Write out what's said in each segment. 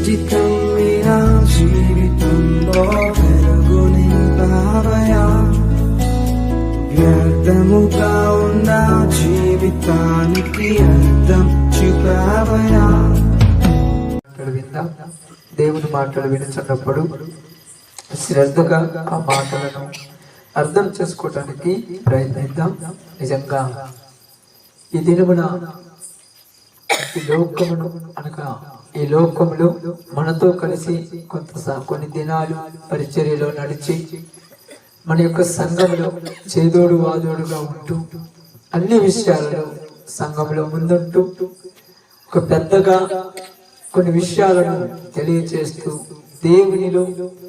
చిటికం నా జీవితంలో వెలుగు నింపావయా, వ్యర్థముగా ఉన్న జీవితానికి అర్థం చూపావయా. దేవుని మాటలు వినిచినప్పుడు శ్రద్ధగా ఆ మాటలను అర్థం చేసుకోవటానికి ప్రయత్నిద్దాం. నిజంగా ఈ దినమున ఈ లోకమును అనగా ఈ లోకములో మనతో కలిసి కొన్ని దినాలు పరిచర్యలో నడిచి మన యొక్క సంఘంలో చేదోడు వాదోడుగా ఉంటూ అన్ని విషయాలలో సంఘంలో ముందుంటూ ఒక పెద్దగా కొన్ని విషయాలను తెలియచేస్తూ దేవునిలో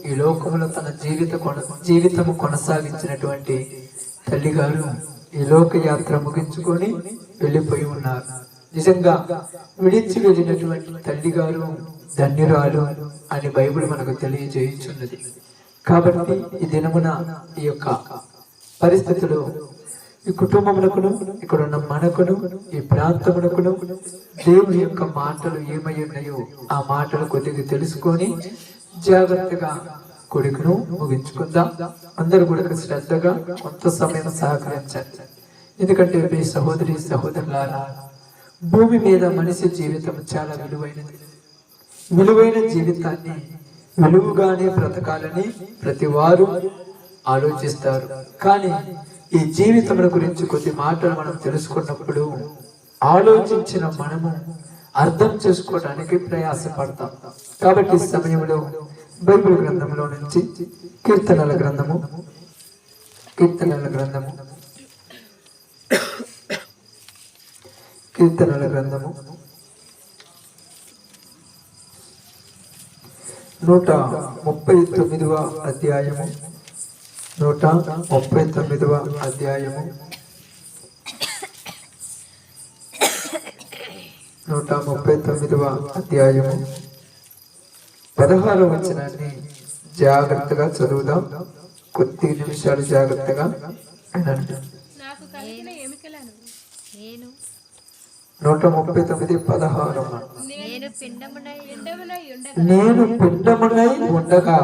ఈ లోకములో తన జీవితము కొనసాగించినటువంటి తల్లి గారు ఈ లోకయాత్ర ముగించుకొని వెళ్ళిపోయి ఉన్నారు. నిజంగా విడిచి వెళ్ళినటువంటి తల్లి గారు ధన్యురాలు అని బైబిల్ మనకు తెలియజేయుచున్నది. కాబట్టి ఈ దినమున ఈ యొక్క పరిస్థితులు ఈ కుటుంబమునకును ఇక్కడున్న మనకును ఈ ప్రాంతమునకును దేవుని యొక్క మాటలు ఏమై ఉన్నాయో ఆ మాటలు కొద్దిగా తెలుసుకొని జాగ్రత్తగా కొడుకును ముగించుకుందాం. అందరూ కూడా శ్రద్ధగా కొంత సమయం సహకరించండి. ఎందుకంటే మీ సహోదరి సహోదరులారా, భూమి మీద మనిషి జీవితం చాలా విలువైనది. విలువైన జీవితాన్ని విలువగానే బ్రతకాలని ప్రతి వారు ఆలోచిస్తారు. కానీ ఈ జీవితముల గురించి కొద్ది మాటలు మనం తెలుసుకున్నప్పుడు ఆలోచించిన మనము అర్థం చేసుకోవడానికి ప్రయాసపడతాం. కాబట్టి ఈ సమయంలో బైబిల్ గ్రంథంలో నుంచి కీర్తనల గ్రంథము 139వ అధ్యాయము 139వ అధ్యాయము 16వ వచనాన్ని జాగ్రత్తగా చదువుదాం. కొద్ది నిమిషాలు జాగ్రత్తగా వినండి. 139:16 నేను పిండమునై ఉండగా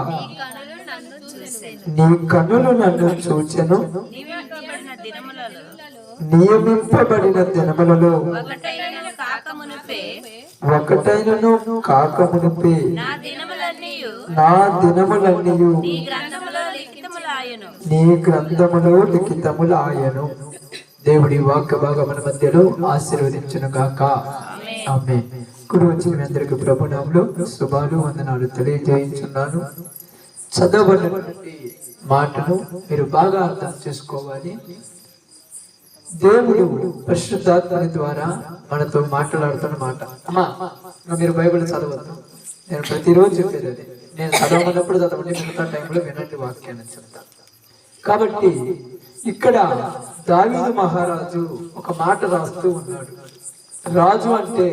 నీ కన్నులు నన్ను చూచెను, నియమింపబడిన దినములలో ఒకటైనను కాకమునుపే నా దినములన్నీయు నీ గ్రంథములో లిఖితములాయను. దేవుడి వాక్య భాగం మన మధ్యలో ఆశీర్వదించును గాక. ఆమేన్. కుడి వచ్చిన మీ అందరికి ప్రభునామములో శుభాలు వందనాలు తెలియజేయించున్నాను. చదవబడినటువంటి మాటను మీరు బాగా అర్థం చేసుకోవాలి. దేవుడు పరిశుద్ధాత్మని ద్వారా మనతో మాట్లాడుతున్న మాట. అమ్మా, మీరు బైబిల్ చదవద్దు, నేను ప్రతిరోజు చెప్పేది అది. నేను చదవమన్నప్పుడు చదవండి, మిగతా టైంలో వినండి వాక్యాన్ని చెప్తాను. కాబట్టి ఇక్కడ దావీదు మహారాజు ఒక మాట రాస్తూ ఉన్నాడు. రాజు అంటే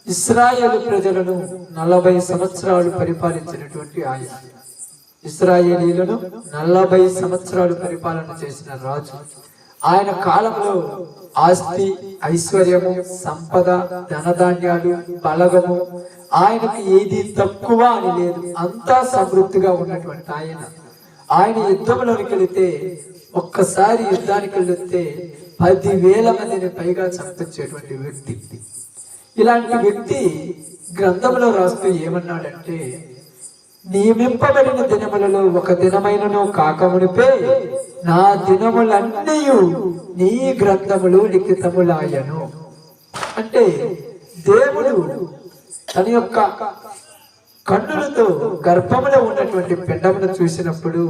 ఇశ్రాయేలు ప్రజలను 40 సంవత్సరాలు పరిపాలించినటువంటి ఆయన. ఇశ్రాయేలీలను 40 సంవత్సరాలు పరిపాలన చేసిన రాజు. ఆయన కాలంలో ఆస్తి, ఐశ్వర్యము, సంపద, ధనధాన్యాలు, బలగము ఆయనకు ఏది తక్కువ అని లేదు. అంతా సమృద్ధిగా ఉన్నటువంటి ఆయన యుద్ధంలోనికి వెళితే, ఒక్కసారి యుద్ధానికి వెళితే 10,000 మందిని పైగా చంపించేటువంటి వ్యక్తి. ఇలాంటి వ్యక్తి గ్రంథంలో రాస్తూ ఏమన్నాడంటే, నియమింపబడిన దినములలో ఒక దినమైనను కాకమునిపే నా దినములన్నీ నీ గ్రంథములు లిఖితములాయను. అంటే దేవుడు తన యొక్క కన్నులతో గర్భములో ఉన్నటువంటి పిండమును చూసినప్పుడు,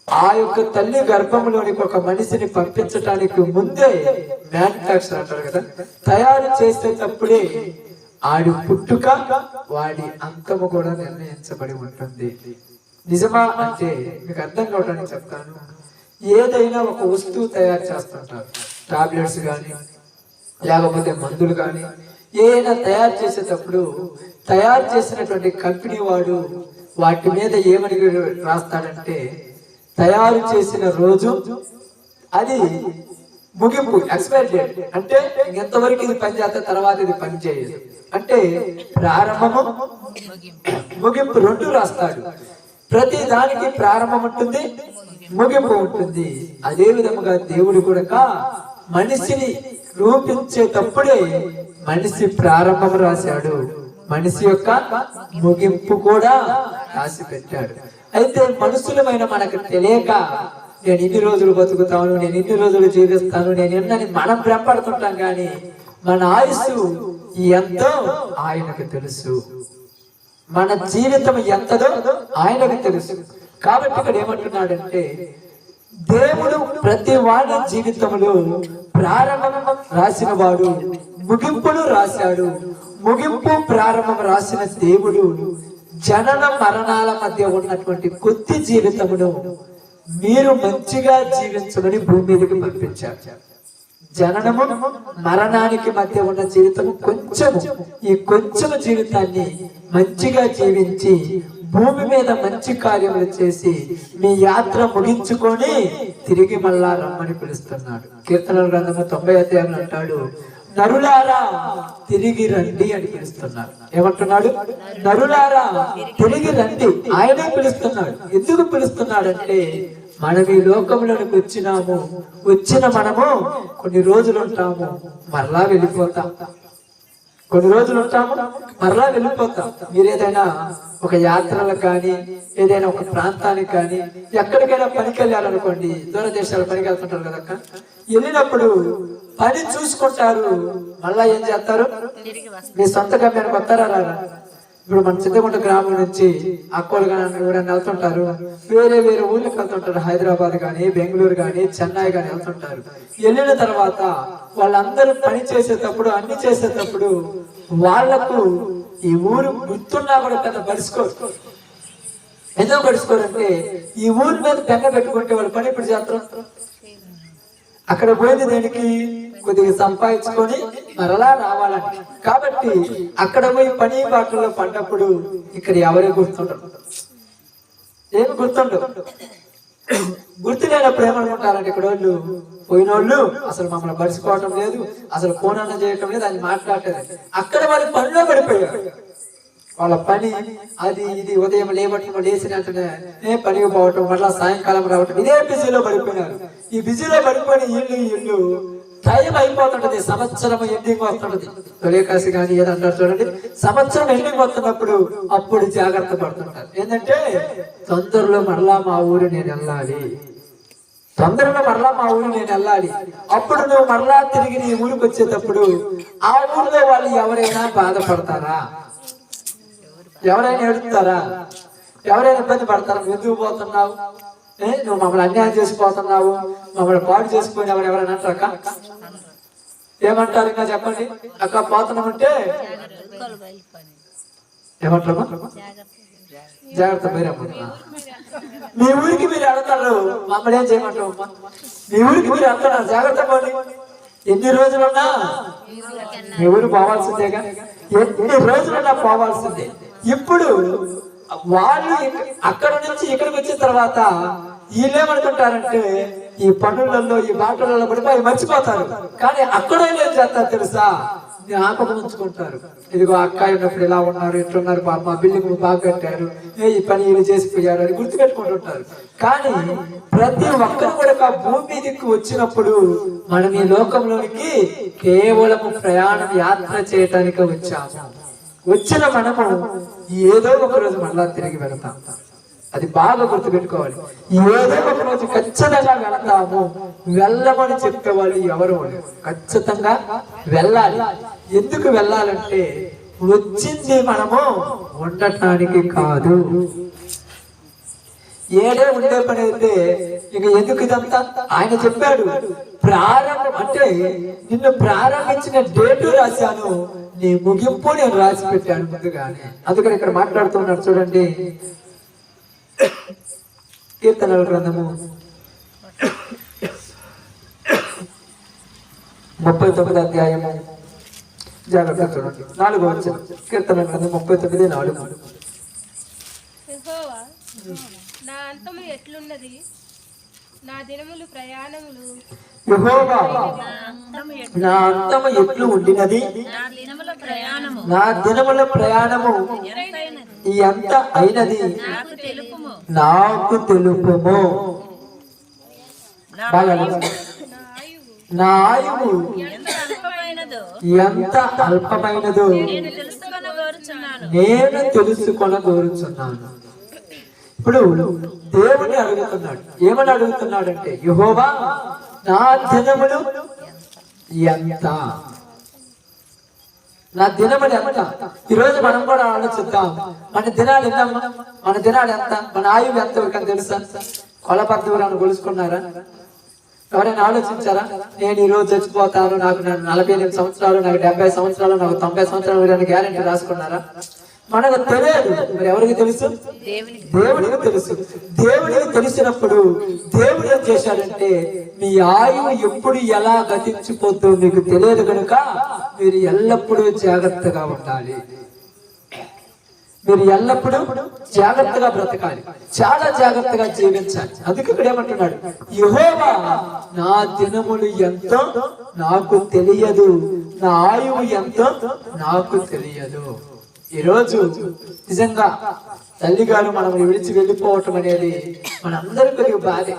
ఆ యొక్క తల్లి గర్భంలోనికి ఒక మనిషిని పంపించటానికి ముందే మ్యానుఫ్యాక్చర్ అంటారు కదా, తయారు చేసేటప్పుడే ఆడి పుట్టుక, వాడి అంతము కూడా నిర్ణయించబడి ఉంటుంది. నిజమా అంటే మీకు అర్థం కావడానికి చెప్తాను. ఏదైనా ఒక వస్తువు తయారు చేస్తుంటారు, టాబ్లెట్స్ కానీ లేకపోతే మందులు కానీ, ఏదైనా తయారు చేసేటప్పుడు తయారు చేసినటువంటి కంపెనీ వాడు వాటి మీద ఏమని రాస్తాడంటే, తయారు చేసిన రోజు, అది ముగింపు ఎక్స్పైర్ డేట్ అంటే ఎంతవరకు ఇది పని చేస్తే తర్వాత ఇది పని చేయదు. అంటే ప్రారంభము ముగింపు రెండు రాస్తాడు. ప్రతి దానికి ప్రారంభం ఉంటుంది, ముగింపు ఉంటుంది. అదే విధముగా దేవుడు కూడా మనిషిని రూపించేటప్పుడే మనిషి ప్రారంభం రాశాడు, మనిషి యొక్క ముగింపు కూడా రాసి పెట్టాడు. అయితే మనుషులమైన మనకు తెలియక నేను ఇన్ని రోజులు బతుకుతాను, నేను ఇన్ని రోజులు జీవిస్తాను, నేను ఎన్నని మనం భ్రమపడుతుంటాం. కానీ మన ఆయుస్సు ఎంతో ఆయనకు తెలుసు, మన జీవితం ఎంతదో ఆయనకు తెలుసు. కాబట్టి ఇక్కడ ఏమంటున్నాడంటే దేవుడు ప్రతి వాడి జీవితంలో ప్రారంభం రాసిన వాడు ముగింపును రాశాడు. ముగింపు ప్రారంభం రాసిన దేవుడు జనన మరణాల మధ్య ఉన్నటువంటి కొద్ది జీవితమును మీరు మంచిగా జీవించమని భూమి మీదకి పంపించారు. జననము మరణానికి మధ్య ఉన్న జీవితము కొంచెము, ఈ కొంచెము జీవితాన్ని మంచిగా జీవించి భూమి మీద మంచి కార్యములు చేసి మీ యాత్ర ముగించుకొని తిరిగి మళ్ళా రమ్మని పిలుస్తున్నాడు. కీర్తనల గ్రంథము 90వ అధ్యాయంలో అంటాడు, నరులారా తిరిగి రండి అని పిలుస్తున్నాడు. ఏమంటున్నాడు? నరులారా తిరిగి రండి. ఆయనే పిలుస్తున్నాడు. ఎందుకు పిలుస్తున్నాడంటే మనం ఈ లోకంలోనికి వచ్చిన మనము కొన్ని రోజులు ఉంటాము, మరలా వెళ్ళిపోతాం. కొన్ని రోజులు ఉంటాము, మరలా వెళ్ళిపోతాం. మీరు ఏదైనా ఒక యాత్రలకు కానీ ఏదైనా ఒక ప్రాంతానికి కానీ ఎక్కడికైనా పనికి వెళ్ళాలనుకోండి, దూరదేశాలు పనికి వెళ్తుంటారు కదక్క, వెళ్ళినప్పుడు పని చూసుకుంటారు, మళ్ళా ఏం చేస్తారు? మీ సొంత గమ్యానికి వస్తారా రారా? ఇప్పుడు మన చింతకుంట గ్రామం నుంచి అక్కోలు కానీ వెళ్తుంటారు, వేరే వేరే ఊళ్ళకి వెళ్తుంటారు, హైదరాబాద్ కానీ బెంగళూరు కానీ చెన్నై కానీ వెళ్తుంటారు. వెళ్ళిన తర్వాత వాళ్ళందరూ పని చేసేటప్పుడు అన్ని చేసేటప్పుడు వాళ్లకు ఈ ఊరు గుర్తున్నా కూడా పెద్ద పడుచుకోరు. ఎందుకు పడుచుకోరంటే ఈ ఊరి మీద బెంగ పెట్టుకుంటే వాళ్ళు పని ఇప్పుడు చేస్తారు. అక్కడ పోయింది దేనికి? కొద్దిగా సంపాదించుకొని మరలా రావాలని. కాబట్టి అక్కడ పోయి పని బాటలో పడ్డప్పుడు ఇక్కడ ఎవరే గుర్తుండరు, ఏమి గుర్తుండవు. గుర్తు లేనప్పుడు ఏమనుకుంటారంటే ఇక్కడ వాళ్ళు పోయినోళ్ళు అసలు మమ్మల్ని పరుచుకోవటం లేదు, అసలు ఫోన్ అన్న చేయటం లేదు, అది మాట్లాడలేదు. అక్కడ వాళ్ళు పనిలో పడిపోయారు. వాళ్ళ పని అది ఇది, ఉదయం లేచిన వెంటనే పనికి పోవటం, మళ్ళా సాయంకాలం రావటం, ఇదే బిజీలో పడిపోయినారు. ఈ బిజీలో పడిపోయిన ఇల్లు టైం అయిపోతుంటది, సంవత్సరం ఎండింగ్ వస్తుంటది. తొలికాసి కానీ ఏదంటారు చూడండి, సంవత్సరం ఎండింగ్ వస్తున్నప్పుడు అప్పుడు జాగ్రత్త పడుతుంటారు. ఏంటంటే తొందరలో మరలా మా ఊరు నేను వెళ్ళాలి, తొందరలో మరలా మా ఊరు నేను వెళ్ళాలి. అప్పుడు నువ్వు మరలా తిరిగి నీ ఊరికి వచ్చేటప్పుడు ఆ ఊరిలో వాళ్ళు ఎవరైనా బాధపడతారా? ఎవరైనా ఎడుతారా? ఎవరైనా ఇబ్బంది పడతారా? ఎందుకు పోతున్నావు, నువ్వు మమ్మల్ని అన్యాయం చేసిపోతున్నావు, మమ్మల్ని పాడు చేసుకుని ఎవరైనా అంటారు? ఏమంటారు? ఇంకా చెప్పండి అక్క. పోతున్నామంటే ఏమంటారు? జాగ్రత్త మీరేమన్నా మీ ఊరికి మీరు వెళ్తారు, మమ్మల్ని ఏం చేయమంటావు? మీ ఊరికి మీరు వెళ్తున్నారు, జాగ్రత్త పోండి. ఎన్ని రోజులున్నా మీ ఊరు పోవాల్సిందేగా, ఎన్ని రోజులున్నా పోవాల్సిందే. ఇప్పుడు వాళ్ళు అక్కడ నుంచి ఇక్కడికి వచ్చిన తర్వాత వీళ్ళేమనుకుంటారంటే ఈ పనులలో ఈ బాటలలో పడిపోయి మర్చిపోతారు. కానీ అక్కడ ఏం చేస్తారు తెలుసా? జ్ఞాపకం ఉంచుకుంటారు. ఇదిగో అక్కాయి ఉన్నప్పుడు ఇలా ఉన్నారు, ఇట్లున్నారు, మా బిల్డింగ్ బాగా కట్టారు, ఈ పని వీళ్ళు చేసిపోయారు అని గుర్తుపెట్టుకుంటుంటారు. కానీ ప్రతి ఒక్కరు కూడా భూమి మీదకి వచ్చినప్పుడు మనం ఈ లోకంలోనికి కేవలం ప్రయాణం యాత్ర చేయటానికి వచ్చాము. వచ్చిన మనము ఏదో ఒక రోజు మళ్ళా తిరిగి వెళతాం. అది బాగా గుర్తుపెట్టుకోవాలి. ఏదో ఒక రోజు ఖచ్చితంగా వెళతాము. వెళ్ళమని చెప్పేవాళ్ళు ఎవరు? ఖచ్చితంగా వెళ్ళాలి. ఎందుకు వెళ్ళాలంటే వచ్చింది మనము ఉండటానికి కాదు. ఏడే ఉండే పని అయితే ఇక ఎందుకు ఇదంతా? ఆయన చెప్పాడు ప్రారంభం అంటే నిన్ను ప్రారంభించిన డేటు రాశాను, నీ ముగింపు నేను రాసి పెట్టాను ముందుగానే. అందుకని ఇక్కడ మాట్లాడుతున్నాడు చూడండి, కీర్తనల గ్రంథము 39వ అధ్యాయము జాగ్రత్త చూడండి, 4వ వచనం. కీర్తనల గ్రంథం 39:4. నా అంతము ఎట్లున్నది, నా దినములు ప్రయాణములు యెహోవా నా అంతము ఎట్లు ఉండినది, నా దినముల ప్రయాణము ఎంత అయినది నాకు తెలుపుము. నా ఆయువు ఎంత అల్పమైనదో నేను తెలుసుకొనగోరుచున్నాను. ఇప్పుడు దేవుని అడుగుతున్నాడు. ఏమని అడుగుతున్నాడంటే, యెహోవా నా దినములు ఎంత, నా దినములు ఎంత? ఈరోజు మనం కూడా ఆలోచిద్దాం, మన దినాలు ఎంతమ్మా, మన దినాలు ఎంత, మన ఆయువు ఎంత తెలుసా? కొలబద్దవులను కొలుసుకున్నారా? ఎవరైనా ఆలోచించారా? నేను ఈ రోజు చచ్చిపోతాను, నాకు 48 సంవత్సరాలు, నాకు 70 సంవత్సరాలు, నాకు 90 సంవత్సరాలు గ్యారెంటీ రాసుకున్నారా? మనకు తెలియదు. మరి ఎవరికి తెలుసు? దేవుడికి తెలుసు. దేవుడికి తెలిసినప్పుడు దేవుడు ఏం చేశాడంటే, మీ ఆయువు ఎప్పుడు ఎలా గతించిపోతుందో మీకు తెలియదు కనుక మీరు ఎల్లప్పుడూ జాగ్రత్తగా ఉండాలి. మీరు ఎల్లప్పుడూ జాగ్రత్తగా బ్రతకాలి, చాలా జాగ్రత్తగా జీవించాలి. అందుకే ఇక్కడ ఏమంటున్నాడు, యెహోవా నా దినములు ఎంతో నాకు తెలియదు, నా ఆయువు ఎంతో నాకు తెలియదు. ఈరోజు నిజంగా తల్లిగారు మనం విడిచి వెళ్ళిపోవటం అనేది మనందరికీ బాధే.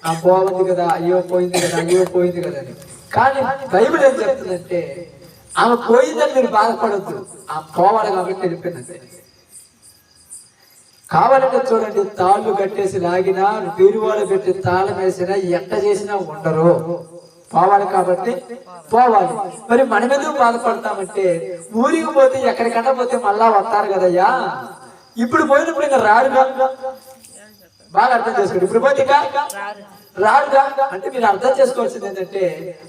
ఆ పోయింది కదా, అయ్యో పోయింది కదా, అయ్యో పోయింది కదా అని. కానీ బైబిల్ ఏం చెప్తుందంటే, ఆమె పోయిందని మీరు బాధపడద్దు, ఆ పోవాలి కాబట్టి వెళ్ళిపోయిందంటే. కావాలంటే చూడండి, తాళ్ళు కట్టేసి లాగినా, బీరువాళ్ళు పెట్టి తాళం వేసినా, ఎట్ట చేసినా ఉండరు. పోవాలి కాబట్టి పోవాలి. మరి మనం ఎందుకు బాధపడతామంటే, ఊరికి పోతే ఎక్కడికన్నా పోతే మళ్ళా వస్తారు కదయ్యా, ఇప్పుడు పోయినప్పుడు ఇంకా రారుగా. బాగా అర్థం చేసుకోండి. ఇప్పుడు పోతే రారుగా అంటే మీరు అర్థం చేసుకోవాల్సింది ఏంటంటే,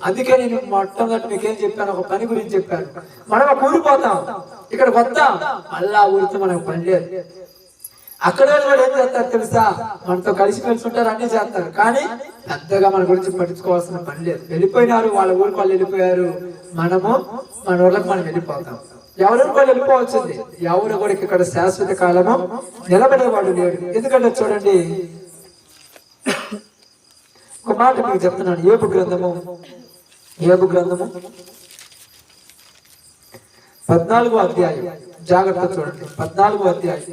అందుకే నేను మొట్టమొదటి మీకేం చెప్పాను, ఒక పని గురించి చెప్పాను. మనం ఒక ఊరికి పోతాం, ఇక్కడికి వస్తాం, మళ్ళా ఊరితో మనకు పని లేదు. అక్కడ కూడా ఏం చేస్తారు తెలుసా, మనతో కలిసి ఉంటారు, అన్ని చేస్తారు, కానీ పెద్దగా మన గురించి పట్టించుకోవాల్సిన పని లేదు. వెళ్ళిపోయినారు, వాళ్ళ ఊరికి వాళ్ళు వెళ్ళిపోయారు, మనము మన ఊళ్ళకి మనం వెళ్ళిపోతాం. ఎవరికి వాళ్ళు వెళ్ళిపోవచ్చింది, ఎవరు కూడా ఇక్కడ శాశ్వత కాలము నిలబడేవాడు లేడు. ఎందుకంటే చూడండి, ఒక మాట మీకు చెప్తున్నాను. యోబు గ్రంథము 14వ అధ్యాయం, జాగ్రత్త చూడండి. 14వ అధ్యాయం,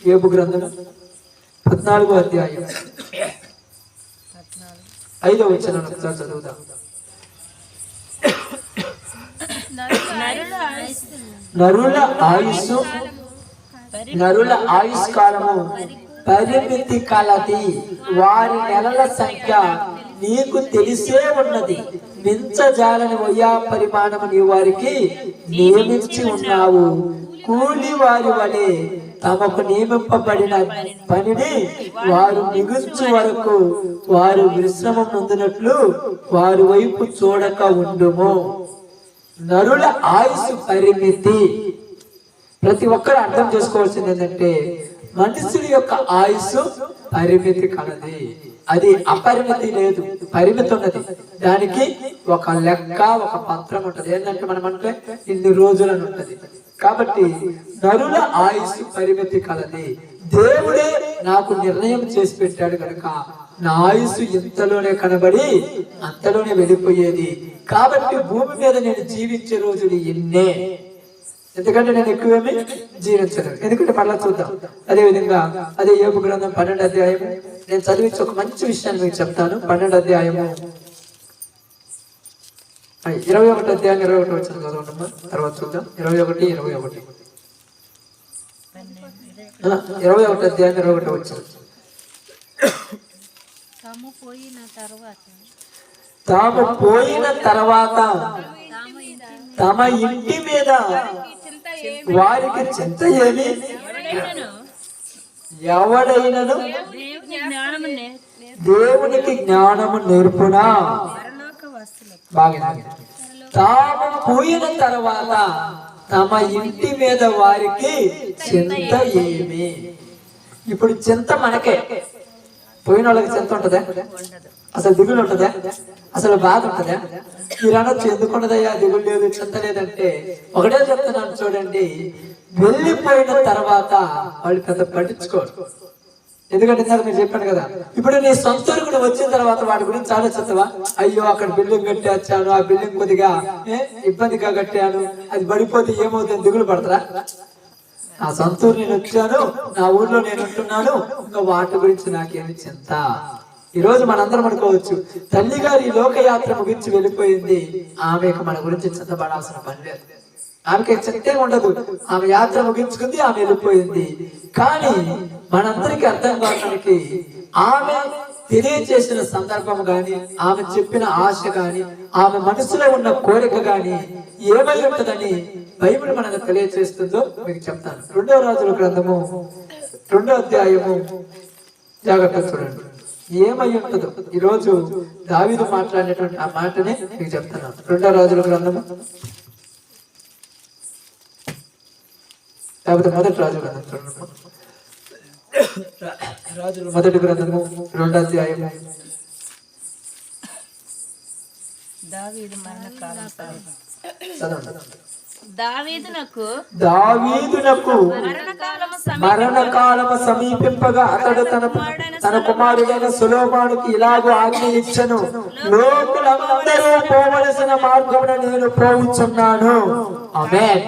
యోబు గ్రంథము 14వ అధ్యాయం 5వ వచనం ఒకసారి చదువుదాం. నరుల ఆయుష్ కాలము పరిమితి కలది, వారి నెలల సంఖ్య నీకు తెలిసే ఉన్నది. మించజాలని వయా పరిమాణము నీ వారికి నియమించి ఉన్నావు. కూలి వారి వలె తమకు నియమింపబడిన పనిని వారు మిగుల్చు వరకు వారు విశ్రమం పొందినట్లు వారి వైపు చూడక ఉండుము. నరుల ఆయుష్ పరిమితి. ప్రతి ఒక్కరు అర్థం చేసుకోవాల్సింది ఏంటంటే, మనుషుల యొక్క ఆయుష్ పరిమితి కలది, అది అపరిమితి లేదు, పరిమితి ఉన్నది. దానికి ఒక లెక్క, ఒక పత్రం ఉంటది. ఏంటంటే మనం అంటే ఇన్ని రోజులని ఉంటది. కాబట్టి నరుల ఆయుష్ పరిమితి కలది. దేవుడే నాకు నిర్ణయం చేసి పెట్టాడు కనుక నా ఆయుష్ ఇంతలోనే కనబడి అంతలోనే వెళ్ళిపోయేది. కాబట్టి భూమి మీద నేను జీవించే రోజులు ఎన్నే, ఎందుకంటే నేను ఎక్కువేమి జీవించను. ఎందుకంటే మళ్ళా చూద్దాం. అదే విధంగా అదే యోబు గ్రంథం 12వ అధ్యాయం నేను చదివించి ఒక మంచి విషయాన్ని మీకు చెప్తాను. 12వ అధ్యాయము 21వ అధ్యాయం 21వ వచనం చదవండి. తర్వాత చూద్దాం. 21 21వ అధ్యాయం 21వ వచనం. తాము పోయిన తర్వాత తమ ఇంటి మీద వారికి చింత ఏమి, ఎవడైనను దేవునికి జ్ఞానము నేర్పునా. బాగా తాము పోయిన తర్వాత తమ ఇంటి మీద వారికి చింత ఏమి. ఇప్పుడు చింత మనకే, పోయిన వాళ్ళకి చింత ఉంటదా? అసలు దిగులు ఉంటదా? అసలు బాధ ఉంటదా? మీరు అనొచ్చు, ఎందుకు ఉండదయ్యా దిగులు లేదు, చింత లేదంటే ఒకటే చెప్తున్నాను చూడండి, వెళ్ళిపోయిన తర్వాత వాళ్ళు పెద్ద పట్టించుకోరు. ఎందుకంటే ఇందాక మీరు చెప్పాను కదా, ఇప్పుడు నీ సొంత ఊరుకు వచ్చిన తర్వాత వాటి గురించి ఆలోచిస్తావా? అయ్యో అక్కడ బిల్డింగ్ కట్టి వచ్చాను, ఆ బిల్డింగ్ కొద్దిగా ఇబ్బందిగా కట్టాను, అది పడిపోతే ఏమవుతుంది దిగులు పడతారా? నా సొంత ఊరు నేను వచ్చాను, నా ఊర్లో నేను ఉంటున్నాను, ఇంకా వాటి గురించి నాకేమి చింత. ఈ రోజు మనందరం అనుకోవచ్చు, తల్లి గారు ఈ లోకయాత్ర ముగించి వెళ్ళిపోయింది, ఆమెకు మన గురించి చింతపడాల్సిన పని లేదు, ఆమెకి చింతే ఉండదు, ఆమె యాత్ర ముగించుకుంది, ఆమె వెళ్ళిపోయింది. కానీ మనందరికీ అర్థం కావడానికి ఆమె తెలియజేసిన సందర్భం గాని, ఆమె చెప్పిన ఆశ గాని, ఆమె మనసులో ఉన్న కోరిక గాని ఏమై ఉంటదని బైబిల్ మనకు తెలియజేస్తుందో మీకు చెప్తాను. 2వ రాజుల గ్రంథము 2వ అధ్యాయము జాగ్రత్త చూడండి, ఏమై ఉంటుందో. ఈ రోజు దావీదు మాట్లాడినటువంటి ఆ మాటనే మీకు చెప్తున్నాను. 2వ రాజుల గ్రంథము లేకపోతే మొదటి రాజుల గ్రంథం చూడండి, రాజుల మొదటి గ్రంథము 2వ అధ్యాయము. దావీదు దావీదునకు మరణకాలము సమీపింపగా అతడు తన కుమారుడైన సొలొమోనుకి ఇలాగూ ఆజ్ఞ ఇచ్చెను, లోకులందరూ పోవలసిన మార్గమున నేను పోవుచున్నాను. ఆమేన్.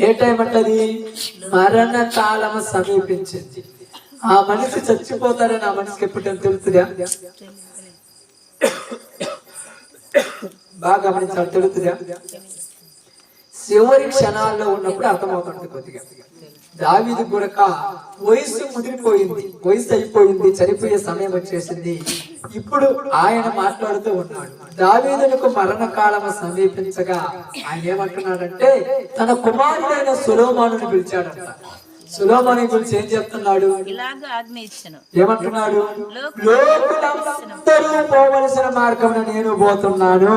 ఏ టైం అంటది? మరణకాలము సమీపించింది. ఆ మనిషి చచ్చిపోతారని ఆ మనిషికి ఎప్పుడు తెలుస్తుందా? బాగా గమనించాలి, తెలుస్తుందా? చివరి క్షణాల్లో ఉన్నప్పుడు అర్థమవుతుంది. కొద్దిగా దావీదు గురక వయసు ముదిరిపోయింది, వయసు అయిపోయింది, చనిపోయే సమయం వచ్చేసింది. ఇప్పుడు ఆయన మాట్లాడుతూ ఉన్నాడు, దావీదునకు మరణకాలము సమీపించగా ఆయన ఏమంటున్నాడంటే తన కుమారుడైన సొలొమోనుని పిలిచాడంట. సొలొమోనుని పిలిచి ఏం చెప్తున్నాడు? ఏమంటున్నాడు? లోకులందరూ పోవలసిన మార్గమున నేను పోతున్నాను.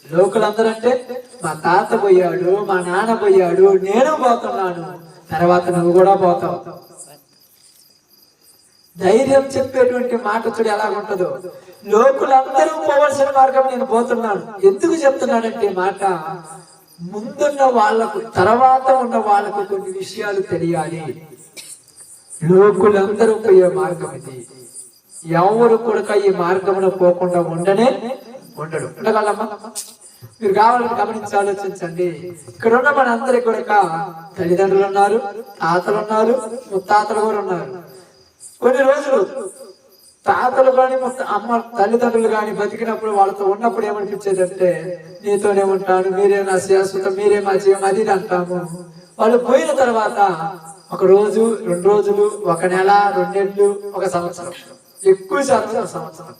లోకులందరూ అంటే మా తాత పోయాడు, మా నాన్న పోయాడు, నేను పోతున్నాను, తర్వాత నువ్వు కూడా పోతావు. ధైర్యం చెప్పేటువంటి మాట చూడు ఎలాగుంటుందో. లోకులందరూ పోవలసిన మార్గం నేను పోతున్నాను. ఎందుకు చెప్తున్నానంటే మాట, ముందున్న వాళ్లకు తర్వాత ఉన్న వాళ్లకు కొన్ని విషయాలు తెలియాలి. లోకులందరూ పోయే మార్గం ఇది. ఎవరు కూడా ఈ మార్గమున పోకుండా ఉండడు. ఉండగలమ్మా? మీరు కావాలని గమనించి ఆలోచించండి. ఇక్కడ ఉన్న మన అందరికి కూడా తల్లిదండ్రులు ఉన్నారు, తాతలు ఉన్నారు, ముత్తాతలు కూడా ఉన్నారు. కొన్ని రోజులు తాతలు కానీ అమ్మ తల్లిదండ్రులు కానీ బతికినప్పుడు వాళ్ళతో ఉన్నప్పుడు ఏమనిపించేదంటే, నీతోనే ఉంటాను, మీరే నా శాశ్వతం, మీరే మా జీవం, అది అంటాము. వాళ్ళు పోయిన తర్వాత 1 రోజు, 2 రోజులు, 1 నెల, 2 నెలలు, 1 సంవత్సరం, ఎక్కువ శాతం సంవత్సరం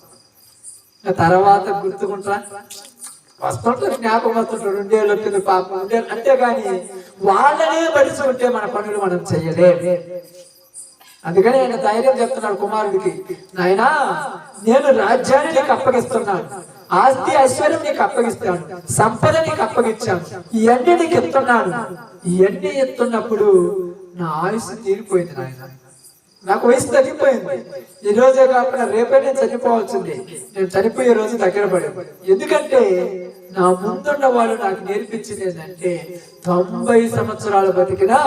తర్వాత గుర్తుకుంటా వస్తుంటారు, జ్ఞాపకం వస్తుంటారు. 2 ఏళ్ళు వచ్చింది పాపం, అంతేగాని వాళ్ళనే బడిసి ఉంటే మన పనులు మనం చెయ్యలేము. అందుకని ఆయన ధైర్యం చెప్తున్నాడు కుమారుడికి, నాయనా నేను రాజ్యాన్ని నీకు అప్పగిస్తున్నాను, ఆస్తి ఐశ్వర్యం నీకు అప్పగిస్తాను, సంపద నీకు అప్పగించాను, ఇవన్నీ నీకు ఎత్తున్నాను. ఇవన్నీ ఎత్తున్నప్పుడు నా ఆయుష్ తీరిపోయింది నాయన, నాకు వయసు తగ్గిపోయింది. ఈ రోజే కాకుండా రేపే నేను చనిపోవాల్సింది. నేను చనిపోయే రోజు దగ్గర పడింది. ఎందుకంటే నా ముందున్న వాళ్ళు నాకు నేర్పించింది ఏంటంటే 90 సంవత్సరాలు బతికినా,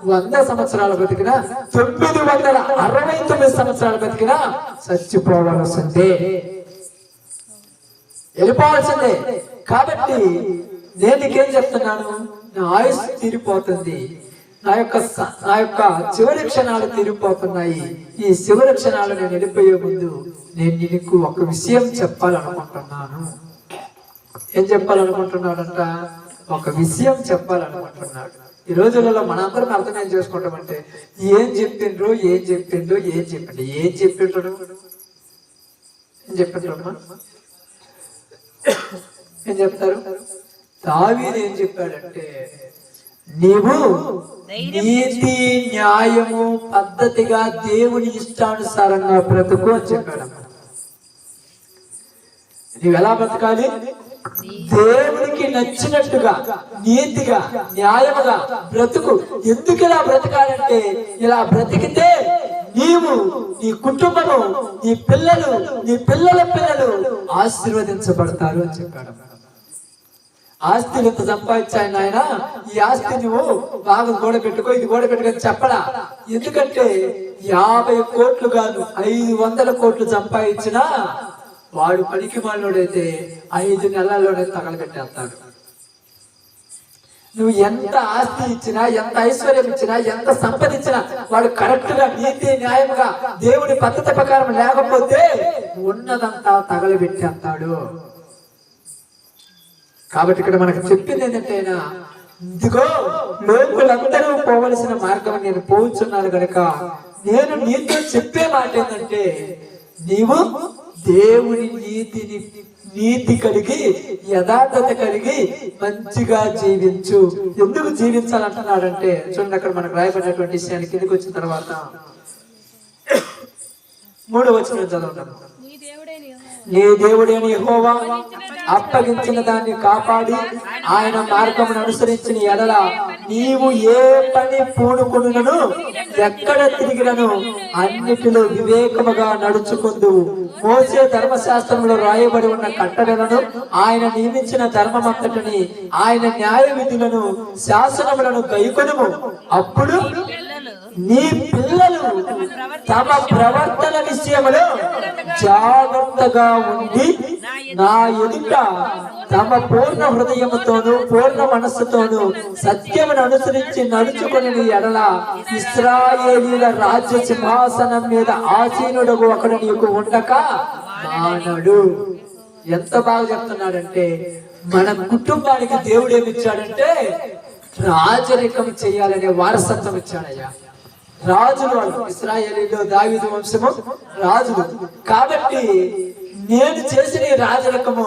100 సంవత్సరాలు బతికినా, 969 సంవత్సరాలు బతికినా చచ్చిపోవాల్సిందే, వెళ్ళిపోవాల్సిందే. కాబట్టి నేను నీకేం చెప్తున్నాను, నా ఆయుష్ తీరిపోతుంది, నా యొక్క చివరి క్షణాలు తీరిపోతున్నాయి. ఈ చివరి క్షణాలు నేను వెళ్ళిపోయే ముందు నేను నీకు ఒక విషయం చెప్పాలనుకుంటున్నాను. ఏం చెప్పాలనుకుంటున్నాడంట? ఒక విషయం చెప్పాలనుకుంటున్నాడు. ఈ రోజులలో మనందరం అర్థం చేసుకుంటామంటే ఏం చెప్పిండ్రు, ఏం చెప్పిండ్రు, ఏం చెప్పిండు, ఏం చెప్పిండ్రు, ఏం చెప్పిండ్రమ్మా, ఏం చెప్తారు? దావీదు ఏం చెప్పాడంటే, నీవు నీతి, న్యాయము, పద్ధతిగా దేవుని ఇష్టానుసారంగా బ్రతుకు అని చెప్పాడు. నీవు ఎలా బ్రతకాలి? దేవునికి నచ్చినట్టుగా, నీతిగా, న్యాయముగా బ్రతుకు. ఎందుకు ఇలా బ్రతకాలంటే, ఇలా బ్రతికితే నీవు, నీ కుటుంబము, నీ పిల్లలు, నీ పిల్లల పిల్లలు ఆశీర్వదించబడతారు అని చెప్పాడు. ఆస్తిని ఇంత సంపాదించాను ఆయన, ఈ ఆస్తి నువ్వు బాగా కూడబెట్టుకో, ఇది కూడబెట్టుకో అని చెప్పడా. ఎందుకంటే 50 కోట్లు కాదు 500 కోట్లు సంపాదించినా వాడు పనికి మాలోడైతే 5 నెలల్లోనే తగలబెట్టేస్తాడు. నువ్వు ఎంత ఆస్తి ఇచ్చినా, ఎంత ఐశ్వర్యం ఇచ్చినా, ఎంత సంపదించినా వాడు కరెక్ట్ గా నీతి న్యాయంగా దేవుడి పద్ధతి ప్రకారం లేకపోతే ఉన్నదంతా తగలబెట్టేస్తాడు. కాబట్టి ఇక్కడ మనకు చెప్పింది ఏంటంటే, ఇదిగో లోకులందరూ పోవలసిన మార్గం నేను పోవచ్చున్నాను కనుక నేను నీతో చెప్పే మాట ఏంటంటే, నీవు దేవుని నీతి కలిగి యథార్థత కలిగి మంచిగా జీవించు. ఎందుకు జీవించాలంటున్నాడంటే చూడండి, అక్కడ మనకు రాయబడినటువంటి విషయానికి కిందకి వచ్చిన తర్వాత 3వ వచనం చదవండి. నీ దేవుడైన యెహోవా అప్పగించిన దాన్ని కాపాడి ఆయన మార్గమును అనుసరించిన ఎడల నీవు ఏ పని పూనుకొనును ఎక్కడ తిరిగినను అన్నిటిలో వివేకముగా నడుచుకుందువు. మోసే ధర్మశాస్త్రంలో రాయబడి ఉన్న కట్టడలను, ఆయన నియమించిన ధర్మమంతటిని, ఆయన న్యాయ విధులను శాసనములను గైకొనుము. అప్పుడు నీ పిల్లలు తమ ప్రవర్తన విషయంలో జాగ్రత్తగా ఉండి నా ఎదుట తమ పూర్ణ హృదయముతోను పూర్ణ మనస్సుతోను సత్యమును అనుసరించి నడుచుకుని ఎడల ఇశ్రాయేలీల రాజ్య సింహాసనం మీద ఆసీనుడగు ఒకడు నీకు ఉండక మానడు. ఎంత బాగా చెప్తున్నాడంటే, మన కుటుంబానికి దేవుడు ఏమిచ్చాడంటే రాజరికం చేయాలనే వారసత్వం ఇచ్చాడయ్యా. రాజులు వాళ్ళు, ఇశ్రాయేలీలో దావీదు వంశము రాజులు. కాబట్టి నేను చేసిన ఈ రాజరికము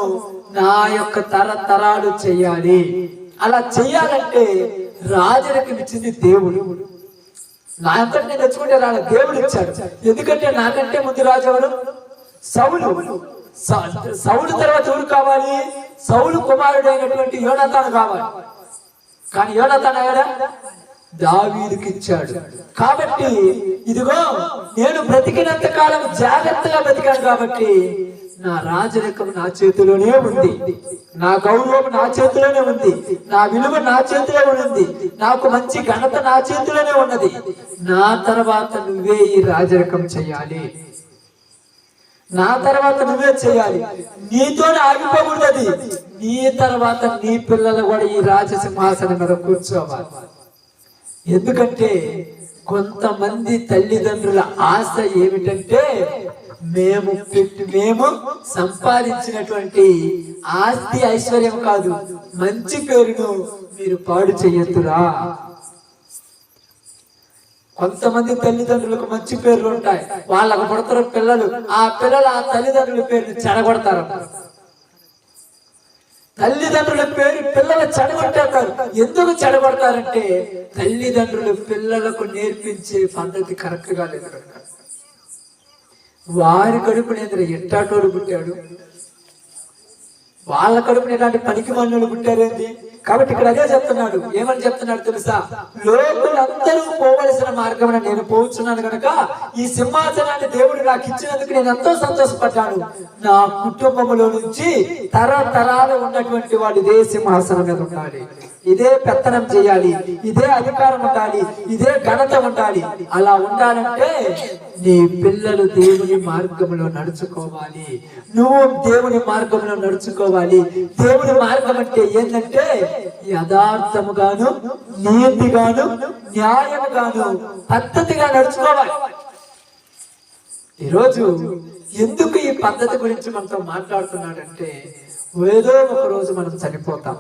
నా యొక్క తరతరాలు చెయ్యాలి. అలా చెయ్యాలంటే రాజరికం ఇచ్చింది దేవుడు. నా అంతటి నేను తెచ్చుకుంటే రాళ్ళ దేవుడు ఇచ్చాడు. ఎందుకంటే నాకంటే ముందు రాజు ఎవరు? సౌలు. సౌలు తర్వాత ఎవరు కావాలి? సౌలు కుమారుడైనటువంటి యోనాతాను కావాలి. కానీ యోనాతాను అయ్యాడా? దావీదుకి ఇచ్చాడు. కాబట్టి ఇదిగో నేను బ్రతికినంత కాలం జాగ్రత్తగా బ్రతికాను కాబట్టి నా రాజరికం నా చేతిలోనే ఉంది, నా గౌరవం నా చేతిలోనే ఉంది, నా విలువ నా చేతిలో ఉంది, నాకు మంచి ఘనత నా చేతిలోనే ఉన్నది. నా తర్వాత నువ్వే ఈ రాజరికం చెయ్యాలి, నా తర్వాత నువ్వే చేయాలి. నీతోనే ఆగిపోకూడదు అది. నీ తర్వాత నీ పిల్లలు కూడా ఈ రాజసింహాసనం మీద కూర్చోవాలి. ఎందుకంటే కొంతమంది తల్లిదండ్రుల ఆశ ఏమిటంటే, మేము సంపాదించినటువంటి ఆస్తి ఐశ్వర్యం కాదు, మంచి పేరును మీరు పాడు చెయ్యొద్దురా. కొంతమంది తల్లిదండ్రులకు మంచి పేర్లు ఉంటాయి, వాళ్ళకు పుడతారు పిల్లలు, ఆ పిల్లలు ఆ తల్లిదండ్రుల పేరుని చెడగొడతారు. తల్లిదండ్రుల పేరు పిల్లలు చెడగొట్టేస్తారు. ఎందుకు చెడగొడతారంటే తల్లిదండ్రులు పిల్లలకు నేర్పించే పద్ధతి కరెక్ట్ గా లేదు. వారి కడుపుని ఎట్టాటోడు పుట్టాడు, వాళ్ళ కడుపుని ఎలాంటి పనికి మన్నులు పుట్టారేంటి. కాబట్టి ఇక్కడ అదే చెప్తున్నాడు. ఏమని చెప్తున్నాడు తెలుసా? లోకులందరూ పోవలసిన మార్గం నేను పోవచ్చున్నాను కనుక ఈ సింహాసనాన్ని దేవుడు నాకు ఇచ్చినందుకు నేను ఎంతో సంతోషపడ్డాను. నా కుటుంబంలో నుంచి తరతరాలు ఉన్నటువంటి వాడు ఇదే సింహాసనం మీద ఉండాలి, ఇదే పెత్తనం చేయాలి, ఇదే అధికారం ఉండాలి, ఇదే ఘనత ఉండాలి. అలా ఉండాలంటే నీ పిల్లలు దేవుని మార్గంలో నడుచుకోవాలి, నువ్వు దేవుని మార్గంలో నడుచుకోవాలి. దేవుని మార్గం అంటే ఏంటంటే యథార్థముగాను నీతిగాను న్యాయముగాను పద్ధతిగా నడుచుకోవాలి. ఈరోజు ఎందుకు ఈ పద్ధతి గురించి మనతో మాట్లాడుతున్నాడంటే, ఏదో ఒక రోజు మనం చనిపోతాం,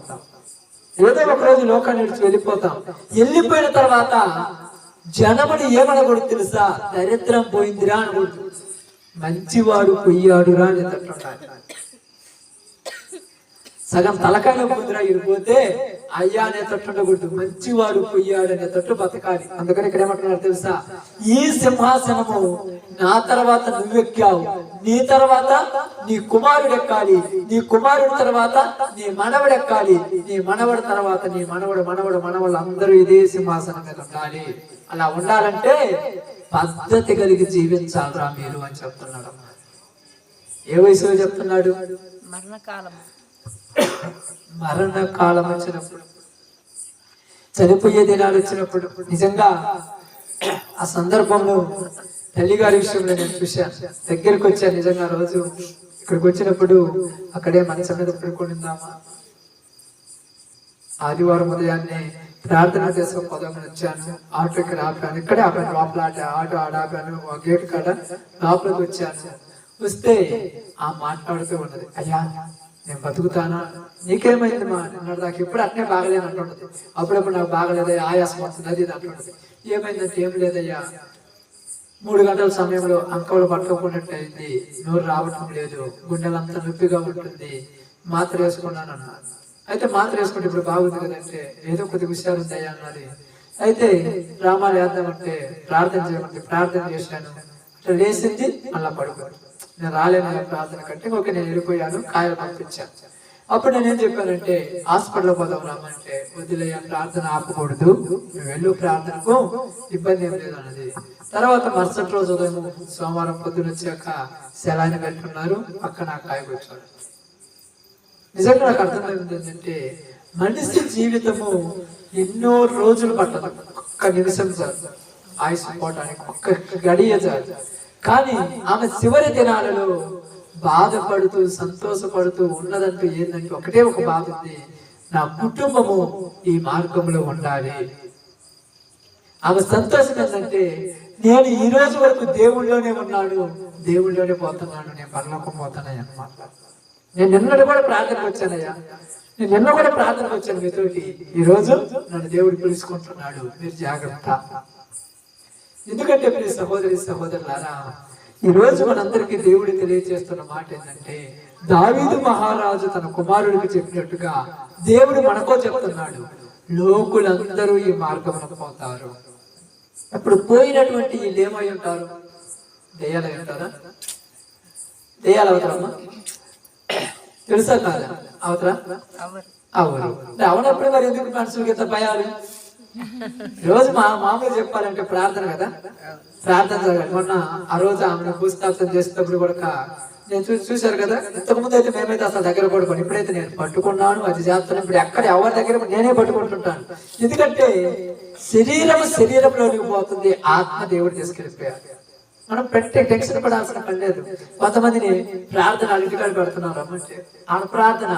ఏదో ఒక రోజు లోకాన్ని విడిచి వెళ్ళిపోతాం. వెళ్ళిపోయిన తర్వాత జనముని ఏమనకూడదు తెలుసా? దరిద్రం పోయిందిరా అనకూడదు, మంచివాడు పొయ్యాడురా అని తట్టుండాలి. సగం తలకాయలో పొందిరా ఇరిపోతే అయ్యా అనే తట్టు ఉండకూడదు, మంచివాడు పొయ్యాడు అనే తట్టు బతకాలి. అందుకని ఇక్కడ ఏమంటున్నారు తెలుసా? ఈ సింహాసనము నా తర్వాత నువ్వెక్కావు, నీ తర్వాత నీ కుమారుడు ఎక్కాలి, నీ కుమారుడి తర్వాత నీ మనవడు ఎక్కాలి, నీ మనవడి తర్వాత నీ మనవడు అందరూ ఇదే సింహాసనం మీద ఉండాలి. అలా ఉండాలంటే పద్ధతి కలిగి జీవించాలరా మీరు అని చెప్తున్నాడు. ఏ వయసులో చెప్తున్నాడు? మరణకాలం మరణ కాలం వచ్చినప్పుడు, చనిపోయే దినాలు వచ్చినప్పుడు, నిజంగా ఆ సందర్భంలో తల్లి గారి విషయంలో నేను చూశాను. దగ్గరికి వచ్చాను. నిజంగా రోజు ఇక్కడికి వచ్చినప్పుడు అక్కడే మంచం మీద పడుకుందామా, ఆదివారం ఉదయాన్నే ప్రార్థన చేసుకుని పొదమని వచ్చాను. ఆటోకి ఆపాను, ఇక్కడే ఆపాను, లోపల ఆటో ఆడాపాను, ఆ గేట్ కాడ లోపలికి వచ్చాను. వస్తే ఆ మాట్లాడుతూ ఉన్నది, అయ్యా నేను బతుకుతానా, నీకేమైంది మా అన్నాడు. నాకు ఇప్పుడు అట్నే బాగలేను అంటుంటది. అప్పుడప్పుడు నాకు బాగలేదయ్యా, ఆయాసం వస్తుంది, అది అంటుంటది. ఏమైందంటే ఏం లేదయ్యా, 3 గంటల సమయంలో అంకవులు పట్టుకున్నట్టయింది, నోరు రావటం లేదు, గుండెలంతా నొప్పిగా ఉంటుంది, మాత్ర వేసుకున్నాను అన్నాను. అయితే మాత్ర వేసుకుంటే ఇప్పుడు బాగుంది కదంటే, ఏదో కొద్ది విషయాలు ఉన్నాయా అన్నది. అయితే డ్రామాలు వేద్దామంటే ప్రార్థన చేయమంటే ప్రార్థన చేశాను. అట్లా లేచింది, మళ్ళా పడుకోండి, నేను రాలేను ప్రార్థన కంటే, ఓకే నేను వెళ్ళిపోయాను, కాయలు పంపించాను. అప్పుడు నేనేం చెప్పానంటే, హాస్పిటల్ పోదాం రామంటే, వదిలేయ ప్రార్థన ఆపకూడదు, నువ్వు వెళ్ళు ప్రార్థనకు, ఇబ్బంది ఏం లేదు అన్నది. తర్వాత మరుసటి రోజు ఉదయం సోమవారం పొద్దున వచ్చాక సెలాయిని పెట్టుకున్నారు, పక్కన కాయ కూర్చోడు. నిజంగా నాకు అర్థమైంది ఏంటంటే, మనిషి జీవితము ఎన్నో రోజులు పట్టదు, ఒక్క నిమిషం చాలు ఆయుష్ పోవటానికి, ఒక్క గడియ చాలు. కానీ ఆమె చివరి దినాలలో బాధపడుతూ సంతోషపడుతూ ఉన్నదంటూ ఏంటంటే ఒకటే ఒక బాధ ఉంది, నా కుటుంబము ఈ మార్గంలో ఉండాలి. ఆమె సంతోషం ఏంటంటే, నేను ఈ రోజు వరకు దేవుళ్ళలోనే ఉన్నాడు, దేవుళ్ళలోనే పోతున్నాను, నేను పరలోకం పోతున్నాయి అన్నమాట. నేను నిన్నటి కూడా ప్రార్థనకు వచ్చానయ్యా, నేను నిన్న కూడా ప్రార్థనకు వచ్చాను మీతోటి, ఈ రోజు నన్ను దేవుడు పిలుచుకుంటున్నాడు, మీరు జాగ్రత్త. ఎందుకంటే ప్రియ సహోదరి సహోదరులారా, ఈ రోజు మనందరికీ దేవుడు తెలియజేస్తున్న మాట ఏంటంటే, దావీదు మహారాజు తన కుమారుడికి చెప్పినట్టుగా దేవుడు మనకో చెప్తున్నాడు, లోకులందరూ ఈ మార్గమున పోతారు. అప్పుడు పోయినటువంటి వీళ్ళు ఏమై ఉంటారు, దెయ్యాలై ఉంటారా? దెయ్యాలు అవుతారమ్మా, తెలుసా కాదా? అవుతారా? అవరు. అవనప్పుడు మరి ఎందుకు మనుషులకి ఎంత భయాలు? రోజు మామూలు చెప్పాలంటే ప్రార్థన కదా, ప్రార్థన జరగాలి. మొన్న ఆ రోజు ఆమెను భూస్థాపన చేసేటప్పుడు కూడా నేను చూశారు కదా, ఇంతకుముందు అయితే మేమైతే అసలు దగ్గర పడుకోండి, ఇప్పుడైతే నేను పట్టుకున్నాను, అది చేస్తున్నాను. ఇప్పుడు ఎక్కడ ఎవరి దగ్గర నేనే పట్టుకుంటుంటాను. ఎందుకంటే శరీరంలోనికి పోతుంది, ఆత్మ దేవుడు తీసుకెళ్ళిపోయారు. మనం పెట్టే టెన్షన్ పడాల్సిన పని లేదు. కొంతమందిని ప్రార్థన ఇంటికాడ పెడుతున్నారు రమ్మంటే, ఆమె ప్రార్థన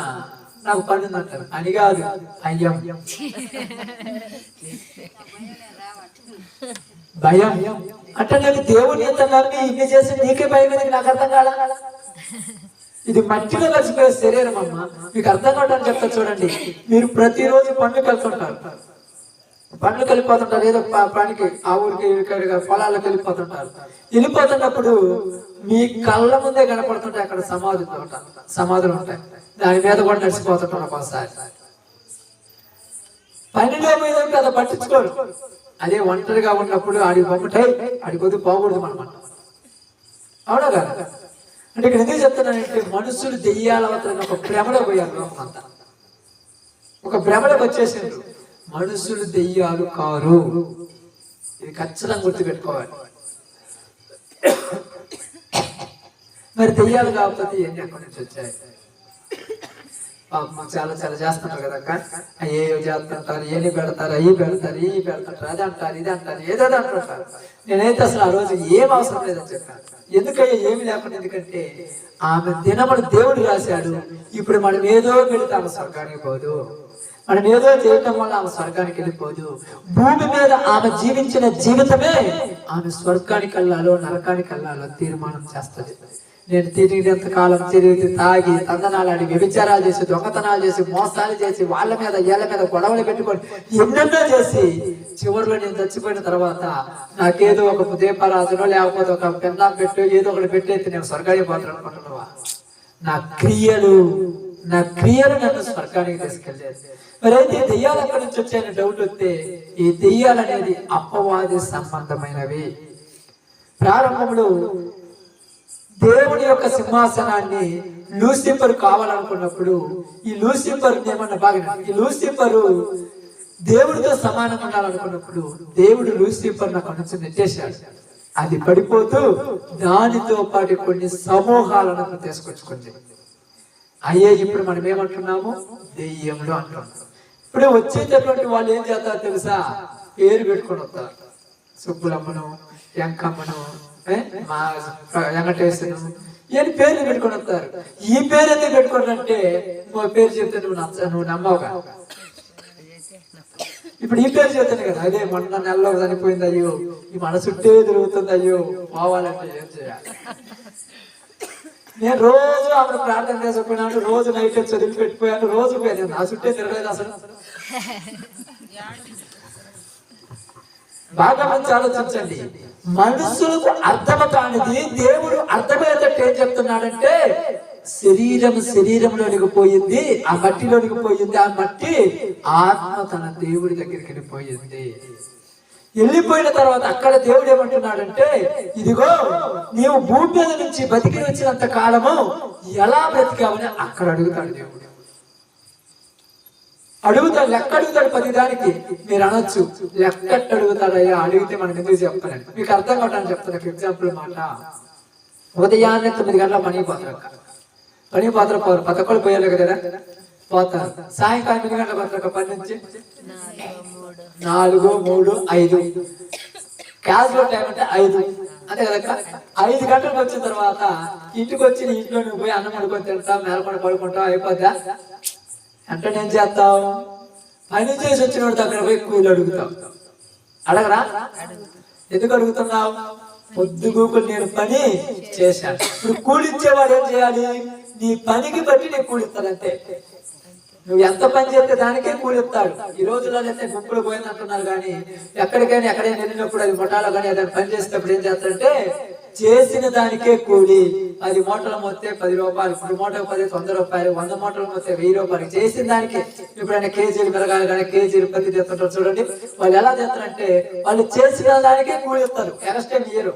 నాకు పని ఉందంటారు, అని కాదు అయ్యం భయం అంటే, నేను దేవుని ఎంతగానే ఇన్ని చేసి నీకే భయం అనేది నాకు అర్థం కాదా? ఇది మట్టిలో కలిసిపోయే శరీరం అమ్మ, మీకు అర్థం కావడానికి చెప్తా చూడండి. మీరు ప్రతిరోజు పండ్లు కలుపుతుంటారు, పండ్లు కలిపోతుంటారు, ఏదో పనికి ఆ ఊరికి పొలాలకు వెళ్ళిపోతున్నప్పుడు మీ కళ్ళ ముందే కనపడుతుంటాయి అక్కడ సమాధులు ఉంటాయి, దాని మీద కూడా నడిచిపోతుంటారు. ఒకసారి పనిలో మీద అది పట్టించుకోరు. అదే ఒంటరిగా ఉన్నప్పుడు ఆడి బొమ్మటే ఆడి కొద్ది పోకూడదు అనమాట. అవునా కదా? అంటే ఇక్కడ ఎందుకు చెప్తున్నానంటే, మనుషులు దెయ్యాల ఒక భ్రమలో పోయారు. లోకం అంతా ఒక భ్రమలోకి వచ్చేసిండ్రు. మనుషులు దెయ్యాలు కారు, ఇది ఖచ్చితంగా గుర్తుపెట్టుకోవాలి. మరి దెయ్యాలు కాకపోతే ఎన్ని ఎక్కడి నుంచి వచ్చాయి? చాలా చాలా చేస్తున్నారు కదా అక్క, అయ్యో చేస్తుంటారు, ఏమి పెడతారు, అయ్యి పెడతారు, ఇవి పెడతారు, అది అంటారు, ఇది అంటారు, ఏదో అంటుంటారు. నేనైతే అసలు ఆ రోజు ఏం అవసరం లేదని చెప్పాను. ఎందుకయ్యా ఏమి లేకుండా? ఎందుకంటే ఆమె దినమును దేవుడు రాశాడు. ఇప్పుడు మనం ఏదో పెడితే ఆమె స్వర్గానికి పోదు, మనం ఏదో చేయటం వల్ల ఆమె స్వర్గానికి వెళ్ళిపోదు. భూమి మీద ఆమె జీవించిన జీవితమే ఆమె స్వర్గానికి వెళ్ళాలో నరకానికి వెళ్ళాలో తీర్మానం చేస్తుంది. నేను తిరిగినంత కాలం తిరిగి తాగి తందనాలాడి వ్యభిచారాలు చేసి దొంగతనాలు చేసి మోసాలు చేసి వాళ్ళ మీద ఏళ్ళ మీద గొడవలు పెట్టుకొని ఎన్నెన్నో చేసి చివరిలో నేను చచ్చిపోయిన తర్వాత నాకేదో ఒక దీపరాజునో లేకపోతే ఒక పెన్నాం పెట్టు ఏదో ఒకటి పెట్టేది నేను స్వర్గానికి పోతాను అనుకుంటున్నావా? నా క్రియలు నన్ను స్వర్గానికి తీసుకెళ్ళేది. మరి అయితే దెయ్యాలు ఎక్కడి నుంచి వచ్చాయని డౌట్ వస్తే, ఈ దెయ్యాలు అనేది అపవాది సంబంధమైనవి. ప్రారంభంలో దేవుని యొక్క సింహాసనాన్ని లూసిఫర్ కావాలనుకున్నప్పుడు, ఈ లూసిఫర్ ఏమన్నా బాగా, ఈ లూసిఫర్ దేవుడితో సమానంగా ఉండాలనుకున్నప్పుడు దేవుడు లూసిఫర్ అక్కడి నుంచి నెట్టేశాడు. అది పడిపోతూ దానితో పాటు కొన్ని సమూహాలను తీసుకొచ్చుకుంది. అయ్యే ఇప్పుడు మనం ఏమంటున్నాము, దెయ్యములు అంటున్నాం. ఇప్పుడు వచ్చేటటువంటి వాళ్ళు ఏం చేస్తారు తెలుసా, పేరు పెట్టుకొని వస్తారు. సుబ్బులమ్మను, వెంకమ్మను, మా వెంకటేశ్వరు, ఈయన పేర్లు పెట్టుకొని వస్తారు. ఈ పేరు ఎందుకు పెట్టుకోనంటే మా పేరు చెప్తే నువ్వు నమ్మవుగా. ఇప్పుడు ఈ పేరు చెప్తాను కదా, అదే మొన్న నెలలో చనిపోయింది, అయ్యో ఈ మన చుట్టే తిరుగుతుంది, అయ్యో పోవాలంటే ఏం చేయాలి. నేను రోజు ఆమె ప్రార్థన చేసుకున్నాను, రోజు నైట్ చదివి పెట్టిపోయాను, రోజు పోయాను, నా చుట్టే తిరగలేదు అసలు. బాగా మంచి ఆలోచించండి. మనుషులకు అర్థం కానిది దేవుడు అర్థమయ్యేటట్టు ఏం చెప్తున్నాడంటే, శరీరంలోనికి పోయింది, ఆ మట్టిలోనికి పోయింది, ఆ మట్టి ఆత్మ తన దేవుడి దగ్గరికి వెళ్ళిపోయింది. వెళ్ళిపోయిన తర్వాత అక్కడ దేవుడు ఏమంటున్నాడంటే, ఇదిగో నీవు భూమి మీద నుంచి బతికి వచ్చినంత కాలము ఎలా బ్రతికావని అక్కడ అడుగుతాడు దేవుడు. అడుగుతాడు, లెక్క అడుగుతాడు. 10 దానికి మీరు అనొచ్చు, లెక్క అడుగుతాడయ్యా, అడిగితే మనం ఎందుకు చెప్తానండి, మీకు అర్థం కావడానికి చెప్తాను. ఎగ్జాంపుల్ మాట, ఉదయాన్నే 9 గంటల పని పాత్ర పోరు, పథకాలు పోయాలి కదా పోతారు. సాయంకాలం 8 గంటల పత్రిక 10 నుంచి 4, 3, 5 క్యాజువల్ టైం అంటే 5 అంతే కదా. 5 గంటలకు వచ్చిన తర్వాత ఇంటికి వచ్చి ఇంట్లో నువ్వు పోయి అన్నం వండుకొని తింటావు, మేలకొని పడుకుంటావు, అయిపోద్దా? అంటే నేను చేస్తావు, పని చేసి వచ్చిన వాడు దగ్గర పోయి కూలి అడుగుతావు. అడగరా? ఎందుకు అడుగుతున్నావు? పొద్దుగూకులు నేను పని చేశాను. ఇప్పుడు కూలిచ్చేవాడు ఏం చేయాలి? నీ పనికి బట్టి నీకు కూలిస్తాడంతే. నువ్వు ఎంత పని చేస్తే దానికే కూలిస్తాడు. ఈ రోజుల్లో అయితే గుంపులు పోయింది అంటున్నారు, కానీ ఎక్కడికైనా వెళ్ళినప్పుడు అది మొటాలో కానీ ఏదైనా పని చేసేటప్పుడు ఏం చేస్తారంటే, చేసిన దానికే కూలి. 10 మూటలు మొత్తే 10 రూపాయలు, 3 మూటలు 10 100 రూపాయలు, 100 మూటలు మొత్తే 1000 రూపాయలు. చేసిన దానికి ఎప్పుడైనా కేజీలు పెరగాలి కానీ కేజీలు పత్తి తెస్తుంటారు చూడండి. వాళ్ళు ఎలా చేస్తారంటే, వాళ్ళు చేసిన దానికే కూలి ఇస్తారు, ఎక్స్టెండ్ ఇయ్యరు.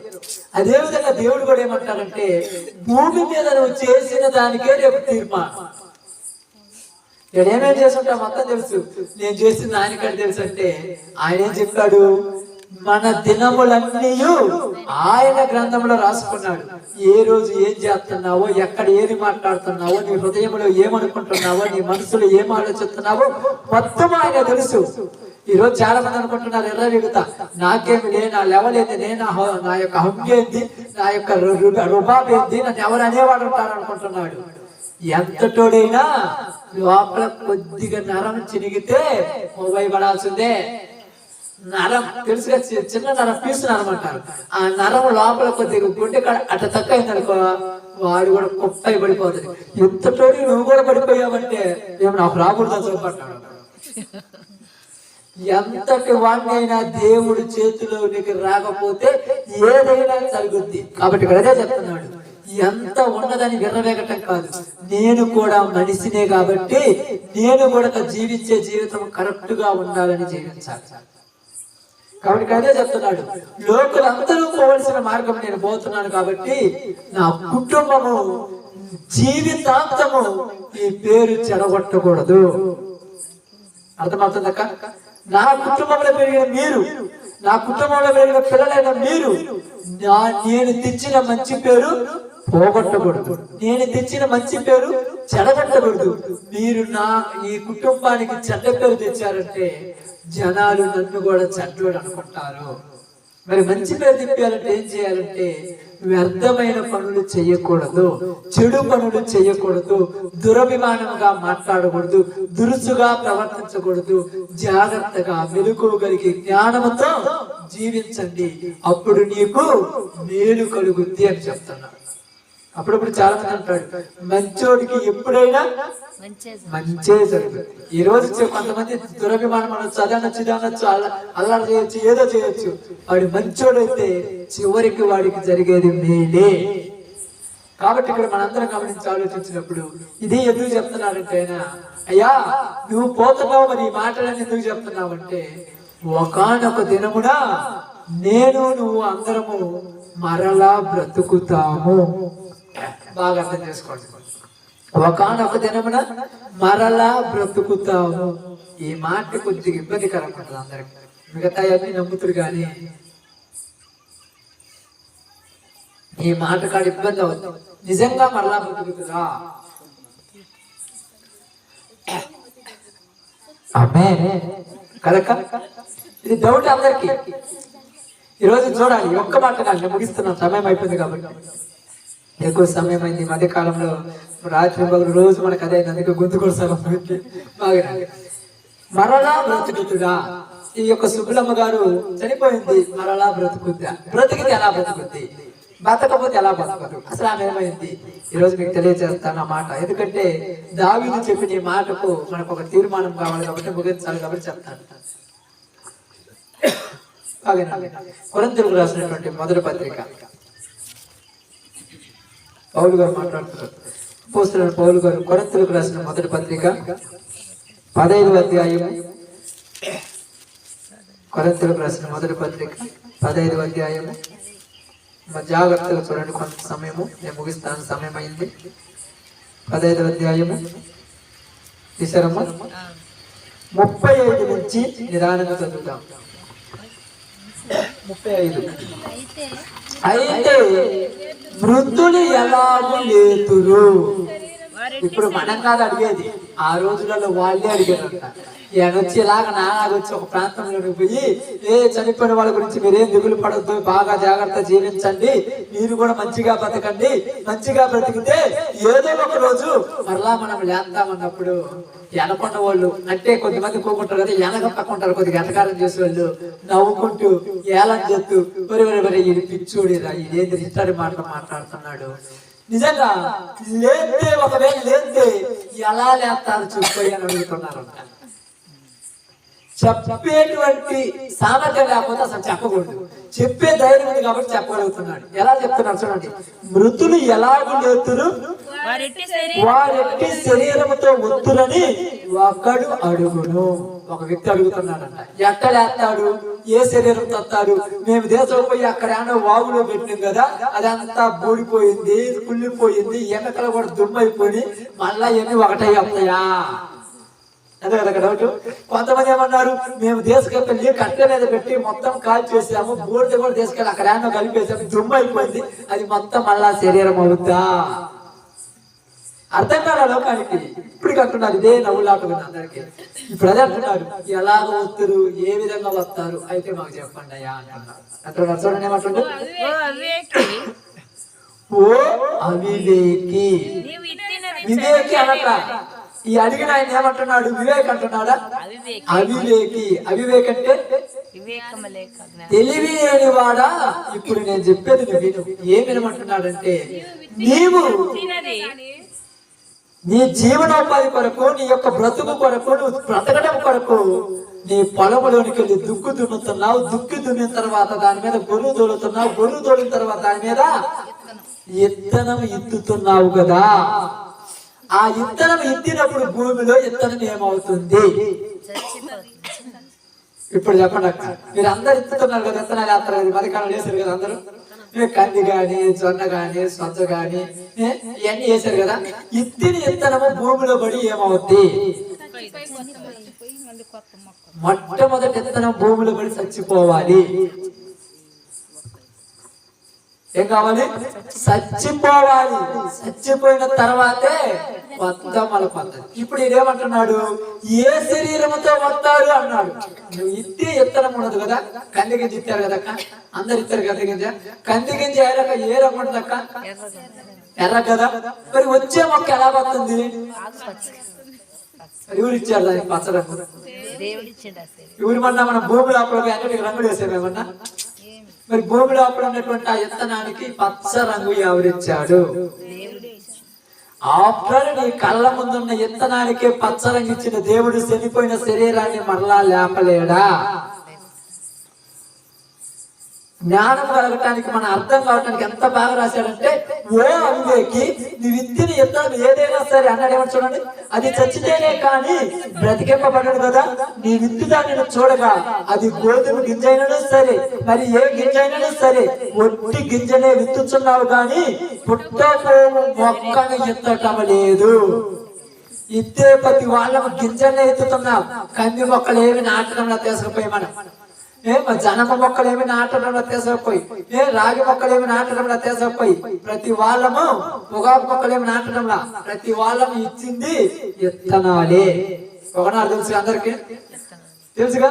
అదే విధంగా దేవుడు కూడా ఏమంటారంటే, భూమి మీద నువ్వు చేసిన దానికే రేపు తీర్మానం. నేను ఏమేం చేస్తుంటా మొత్తం తెలుసు, నేను చేసిన ఆయనకంటే తెలుసు అంటే, ఆయన ఏం చెప్పాడు, మన దినములన్నీ ఆయన గ్రంథంలో రాసుకున్నాడు. ఏ రోజు ఏం చేస్తున్నావో, ఎక్కడ ఏది మాట్లాడుతున్నావో, నీ హృదయంలో ఏమనుకుంటున్నావో, నీ మనసులో ఏం ఆలోచిస్తున్నావో మొత్తం ఆయన తెలుసు. ఈ రోజు చాలా మంది అనుకుంటున్నారు, ఎర్రవిగుతా నాకేమి లే, నా లెవెల్ ఏంది, నా యొక్క హంగు ఏంది, నా యొక్క రుబాబ్ ఏంది, నన్ను ఎవరు అనేవాడు ఉంటారు అనుకుంటున్నాడు. ఎంతటోడైనా లోపల కొద్దిగా నరం చినిగితే భయపడాల్సిందే. నరం తెలుసుగా, చిన్న నరం పీసు నరం అంటారు. ఆ నరం లోపల కొద్దిగా గుండె అట్ట తక్కువైంది అనుకో, వాడు కూడా కుప్పై పడిపోతుంది. ఎంతటోడి నువ్వు కూడా పడిపోయావంటే ఏమో నాకు రాకూడదు చూపడ్డాడు. ఎంతటి వాడినైనా దేవుడి చేతిలోనికి రాకపోతే ఏదైనా జరుగుద్ది. కాబట్టి ఇక్కడ అదే చెప్తున్నాడు, ఎంత ఉన్నదని విర్రవేగటం కాదు, నేను కూడా మనిషినే కాబట్టి నేను కూడా జీవించే జీవితం కరెక్ట్ గా ఉండాలని జీవించాలి. కాబట్టి అదే చెప్తున్నాడు, లోకులందరూ పోవలసిన మార్గం నేను పోతున్నాను కాబట్టి నా కుటుంబము జీవితాంతము ఈ పేరు చెడగొట్టకూడదు. అర్థమవుతుందక్క? నా కుటుంబంలో పెరిగిన మీరు, నా కుటుంబంలో పెరిగిన పిల్లలైన మీరు, నేను తెచ్చిన మంచి పేరు పోగొట్టకూడదు, నేను తెచ్చిన మంచి పేరు చెడగొట్టకూడదు. మీరు ఈ కుటుంబానికి చెడ్డ పేరు తెచ్చారంటే జనాలు నన్ను కూడా చెడ్డోడు అనుకుంటారు. మరి మంచి పేరు తిప్పాలంటే ఏం చేయాలంటే, వ్యర్థమైన పనులు చేయకూడదు, చెడు పనులు చేయకూడదు, దురభిమానంగా మాట్లాడకూడదు, దురుసుగా ప్రవర్తించకూడదు, జాగ్రత్తగా మెలకువగలిగి జ్ఞానంతో జీవించండి, అప్పుడు నీకు మేలు కలుగుద్ది అని చెప్తున్నా. అప్పుడప్పుడు చాలా మంది అంటాడు, మంచోడికి ఎప్పుడైనా మంచే జరుగుతుంది. ఈ రోజు కొంతమంది దురభిమానం అనొచ్చు, అదనొచ్చు, ఇదనొచ్చు, అల్లాడు చేయొచ్చు, ఏదో చేయొచ్చు. వాడు మంచోడైతే చివరికి వాడికి జరిగేది మేలే. కాబట్టి ఇక్కడ మనందరం గమనించి ఆలోచించినప్పుడు ఇది ఎందుకు చెప్తున్నాడంటే, ఆయన అయ్యా నువ్వు పోతున్నావు, మరి ఈ మాటలన్నీ ఎందుకు చెప్తున్నావంటే, ఒకానొక దినమున నేను నువ్వు అందరము మరలా బ్రతుకుతాము. బాగా అర్థం చేసుకోండి, ఒకానొక దినమున మరలా బ్రతుకుతాము. ఈ మాట కొద్దిగా ఇబ్బందికరంగా ఉంటుంది అందరికి, మిగతా అన్ని నమ్ముతురు కానీ ఈ మాట కాడ ఇబ్బంది అవుతుంది. నిజంగా మరలా బ్రతుకుతురా? ఆమేన్. కనుక ఇది డౌట్ అందరికి. ఈరోజు చూడాలి, ఒక్క మాట కాదు, నేను ముగిస్తున్నాను, సమయం అయిపోయింది కాబట్టి. ఎక్కువ సమయం అయింది ఈ మధ్య కాలంలో, రాత్రి పగలు రోజు మనకు అదే అందుకే గొంతు కొడసాగా బాగా. మరలా బ్రతుకుతుడా, ఈ యొక్క సుబ్బులమ్మ గారు చనిపోయింది, మరలా బ్రతుకుద్దా, బ్రతికితే ఎలా బ్రతుకుద్ది, బతకపోతే ఎలా బతకదు, అసలు ఆమె ఏమైంది? ఈ రోజు మీకు తెలియజేస్తాను ఆ మాట. ఎందుకంటే దావీదు చెప్పిన ఈ మాటకు మనకు ఒక తీర్మానం కావాలి కాబట్టి, ముగించాలి కాబట్టి చెప్తాను. కొరింథీయులకు రాసినటువంటి మొదటి పత్రిక, పౌలు గారు మాట్లాడుతున్నారు. అపోస్తలుడైన పౌలు గారు కొరింథీయులకు రాసిన మొదటి పత్రిక 15వ అధ్యాయం. కొరింథీయులకు రాసిన మొదటి పత్రిక 15వ అధ్యాయం. జాగ్రత్తగా చూడండి, కొంత సమయము, నేను ముగిస్తాను, సమయం అయింది. 15వ అధ్యాయము తీసారమ్మా, 35 నుంచి నిదానంగా చదువుతాం. 35. అయితే మృతులు ఎలాగూ లేతురు. ఇప్పుడు మనం కాదు అడిగేది, ఆ రోజులలో వాళ్ళే అడిగారంట. ఈయన వచ్చి ఇలాగ నాలాగొచ్చి ఒక ప్రాంతంలోకి పోయి, చనిపోయిన వాళ్ళ గురించి మీరేం దిగులు పడద్దు, బాగా జాగ్రత్త జీవించండి, మీరు కూడా మంచిగా బతకండి, మంచిగా బ్రతికితే ఏదో ఒక రోజు మరలా మనం లేస్తామన్నప్పుడు వెనకొండ వాళ్ళు అంటే కొద్దిమంది కూకుంటారు కదా, వెనక పక్కుంటారు కొద్దిగా ఎటకారం చేసే వాళ్ళు, నవ్వుకుంటూ ఏలం చేస్తూ వరి ఇది పిచ్చోడిరా, ఇదేంటి ఇష్టాడి మాటలు మాట్లాడుతున్నాడు. నిజంగా లేతే, ఒకవేళ లేతే ఎలా లేస్తారు చూసుకోయి అని అడుగుతున్నారంట. చెప్పేటువంటి సామర్థ్యం లేకపోతే అసలు చెప్పకూడదు, చెప్పే ధైర్యం ఉంది కాబట్టి చెప్పగలుగుతున్నాడు. ఎలా చెప్తున్నాడు చూడండి, మృతులు ఎలాగూ లేతురు, వారెట్టి శరీరముతో ఒత్తురని ఒకడు అడుగును. ఒక వ్యక్తి అడుగుతున్నాడంట, ఎక్కడ లేస్తాడు, ఏ శరీరంతో వస్తాడు? మేము దేశం పోయి అక్కడ ఏమన్నా వాగులో పెట్టినాం కదా, అదంతా బూడిపోయింది, కుళ్ళిపోయింది, ఎన్నకలు కూడా దుమ్మైపోయి మళ్ళా ఇవన్నీ ఒకటే వస్తాయా? అదే కదా డౌట్. కొంతమంది ఏమన్నారు, మేము తీసుకెళ్ళి కట్టె మీద పెట్టి మొత్తం కాల్ చేసాము, బోర్డు కూడా తీసుకెళ్ళి అక్కడ ఏమో కలిపేసాము, దుమ్ము అయిపోయింది, అది మొత్తం మళ్ళా శరీరం అవుతా? అర్థం కాదా లోకానికి? ఇప్పుడు అంటున్నారు, ఇదే నవ్వులాటుంది అందరికి. ఇప్పుడు అదే అంటున్నారు, ఎలాగ వస్తారు, ఏ విధంగా వస్తారు, అయితే మాకు చెప్పండి అయ్యా అంటున్నారు. అంటున్నారు చూడండి, ఏమంటుండ్రు, ఓ అవివేకి. వివేకి అనట, ఈ అడిగిన ఆయన ఏమంటున్నాడు, వివేక్ అంటున్నాడా? అవివేకి. అవివేక్ అంటే తెలివి లేనివాడా. ఇప్పుడు నేను చెప్పేది నువ్వు విను. ఏమేమంటున్నాడంటే, నీవు నీ జీవనోపాధి కొరకు, నీ యొక్క బ్రతుకు కొరకు, నువ్వు బ్రతకడం కొరకు నీ పొలంలోనికి వెళ్ళి దుక్కు దున్నుతున్నావు, దుక్కు దున్నిన తర్వాత దాని మీద గొర్రు తోలుతున్నావు, గొర్రు తోలిన తర్వాత దాని మీద ఇత్తనం ఇత్తుతున్నావు కదా. ఆ ఇత్తనం ఇత్తినప్పుడు భూమిలో ఇత్తనం ఏమవుతుంది? ఇప్పుడు చెప్పండి అక్క, మీరు అందరు ఇత్తుతున్నారు కదా, ఇత్తనాలు వేస్తారు కదా, మరికాలం వేసారు కదా అందరూ, కంది గాని, జొన్న గాని, సొంత గాని ఇవన్నీ వేసారు కదా. ఇత్తిన ఇత్తనము భూమిలో పడి ఏమవుద్ది? మొట్టమొదటి ఇత్తనం భూమిలో పడి చచ్చిపోవాలి. ఏం కావాలి? చచ్చిపోవాలి. చచ్చిపోయిన తర్వాతే వద్దాం మళ్ళీ పొందాలి. ఇప్పుడు ఇదేమంటున్నాడు, ఏ శరీరంతో వస్తారు అన్నాడు. నువ్వు ఇత్తే ఇత్తనం ఉండదు కదా, కంది గింజ ఇస్తారు కదా, అందరు ఇస్తారు కంది గింజ. కంది గింజ ఏ రంగు ఉంటుంది అక్క? ఎర్ర కదా. మరి వచ్చే మొక్క ఎలా వస్తుంది? ఎవరు ఇచ్చారు దానికి పచ్చ రంగు? ఎవరిమన్నా మనం భూమి లోపల అన్నిటికీ రంగులు వేసామేమన్నా? మరి భూమి లోపల ఉన్నటువంటి ఆ ఇత్తనానికి పచ్చ రంగు ఎవరిచ్చాడు? ఆఫ్టర్ నీ కళ్ళ ముందున్న ఇత్తనానికి పచ్చ రంగు ఇచ్చిన దేవుడు చనిపోయిన శరీరాన్ని మరలా లేపలేడా? జ్ఞానం కలగటానికి, మన అర్థం కావటానికి ఎంత బాగా రాశాడంటే, ఓ అవివేకి, నీ విత్తిని ఇత్తనం ఏదైనా సరే అన్నాడు. ఏమని చూడండి, అది చచ్చితేనే కానీ బ్రతికింపబడదు కదా. నీ విత్తు దానిని చూడగా అది గోధుమ గింజైనను సరే, మరి ఏ గింజైనను సరే, ఒట్టి గింజనే విత్తుచున్నావు కానీ పుట్టపోవు మొక్కను ఎత్తటం లేదు. ఇత్తే ప్రతి వాళ్ళకు గింజనే ఎత్తుతున్నావు, కంది మొక్కలు ఏమి నాటడంలో తీసుకుపోయి మనం, జనమ మొక్కలు ఏమి నాటడంలో తీసుకుపోయి, రాగి మొక్కలు ఏమి నాటడంలో తీసుకుపోయి, ప్రతి వాళ్ళము పొగాకు మొక్కలు ఏమి నాటడంలా, ప్రతి వాళ్ళము ఇచ్చింది ఇత్తనాలే. పొగనారు తెలుసు అందరికి తెలుసుగా.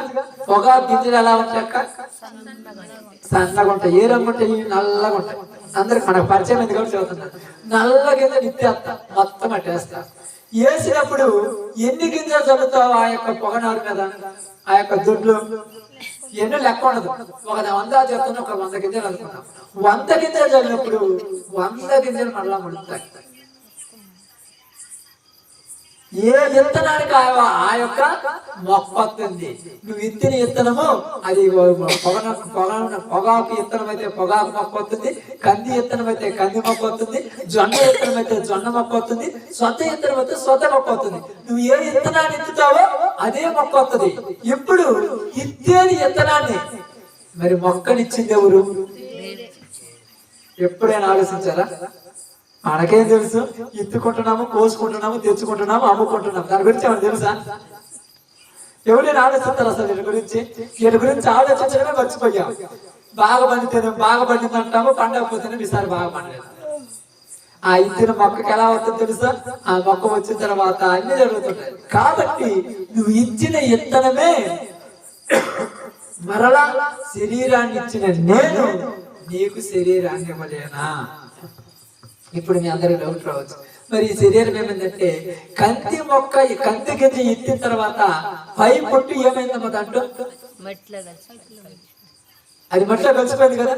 పొగాకు గింజలు ఎలా ఉంటాయి అక్క? సన్నగా ఉంటాయి. ఏ రంగు ఉంటాయి? నల్లగా ఉంటాయి. అందరికి మనకు పరిచయం ఎందుకు కూడా చదువుతున్నారు. నల్ల గింజలు ఇత్తేస్తా, మొత్తం అట్టేస్తా. వేసినప్పుడు ఎన్ని గింజలు చల్లుతావు ఆ యొక్క పొగనారు మీద, ఆ యొక్క దొడ్లు? ఎన్నో లెక్క ఉండదు. ఒక 100 చెప్తున్నా, ఒక 100 గింజలు అనుకున్నాం. 100 గింజలు చల్లినప్పుడు 100 గింజలు మళ్ళా ముడుతాయి. ఏ విత్తనానికి ఆ యొక్క మొక్క వస్తుంది. నువ్వు ఇత్తిన విత్తనము అది పొగాకు విత్తనం అయితే పొగాకు మొక్క వస్తుంది, కంది విత్తనం అయితే కంది మొక్క వస్తుంది, జొన్న విత్తనం అయితే జొన్న మొక్క వస్తుంది, సొంత విత్తనం అయితే సొంత మొక్క వస్తుంది. నువ్వు ఏ విత్తనాన్ని ఎత్తుతావో అదే మొక్క వస్తుంది. ఇప్పుడు ఇత్తేని విత్తనాన్ని మరి మొక్కనిచ్చింది ఎవరు? ఎప్పుడైనా ఆలోచించారా? మనకేం తెలుసు? ఇత్తుకుంటున్నాము, కోసుకుంటున్నాము, తెచ్చుకుంటున్నాము, అమ్ముకుంటున్నాము. దాని గురించి ఏమైనా తెలుసా? ఎవరైనా ఆలోచిస్తారు అసలు వీళ్ళ గురించి? వీళ్ళ గురించి ఆలోచించడమే మర్చిపోయాం. బాగా పండితేనే బాగా పండింది అంటాము, పండకపోతేనే ఈసారి బాగా పండలేదు. ఆ ఇత్తిన మొక్కకి ఎలా వస్తుందో తెలుసా? ఆ మొక్క వచ్చిన తర్వాత అన్ని జరుగుతుంటాయి. కాబట్టి నువ్వు ఇచ్చిన ఇత్తనమే మరలా శరీరాన్ని ఇచ్చిన నేను నీకు శరీరాన్ని ఇవ్వలేనా? ఇప్పుడు మీ అందరికి డౌట్ రావచ్చు, మరి ఈ శరీరం ఏమైందంటే కంది మొక్క కంది గింజ ఎత్తిన తర్వాత పై పొట్టు ఏమైందమ్మా దాంట్లో? అది మట్టిలో కలిసిపోయింది కదా.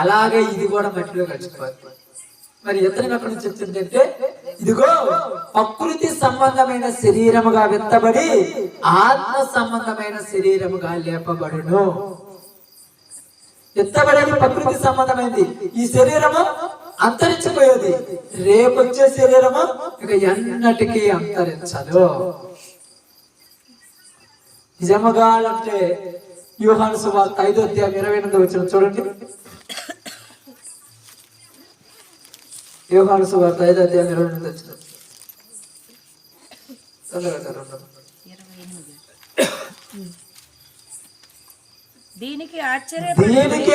అలాగే ఇది కూడా మట్టిలో కలిసిపోయింది. మరి ఎత్తనం ఎక్కడి నుంచి వచ్చిందంటే ఇదిగో ప్రకృతి సంబంధమైన శరీరముగా విత్తబడి ఆత్మ సంబంధమైన శరీరముగా లేపబడును. ఎత్తబడేది ప్రకృతి సంబంధమైంది. ఈ శరీరము అంతరించిపోయేది. రేపు వచ్చే శరీరము ఇక ఎన్నటికీ అంతరించదు. నిజముగా అంటే యోహాను సువార్త 5:28 చూడండి. యోహాను సువార్త 5:28 దీనికి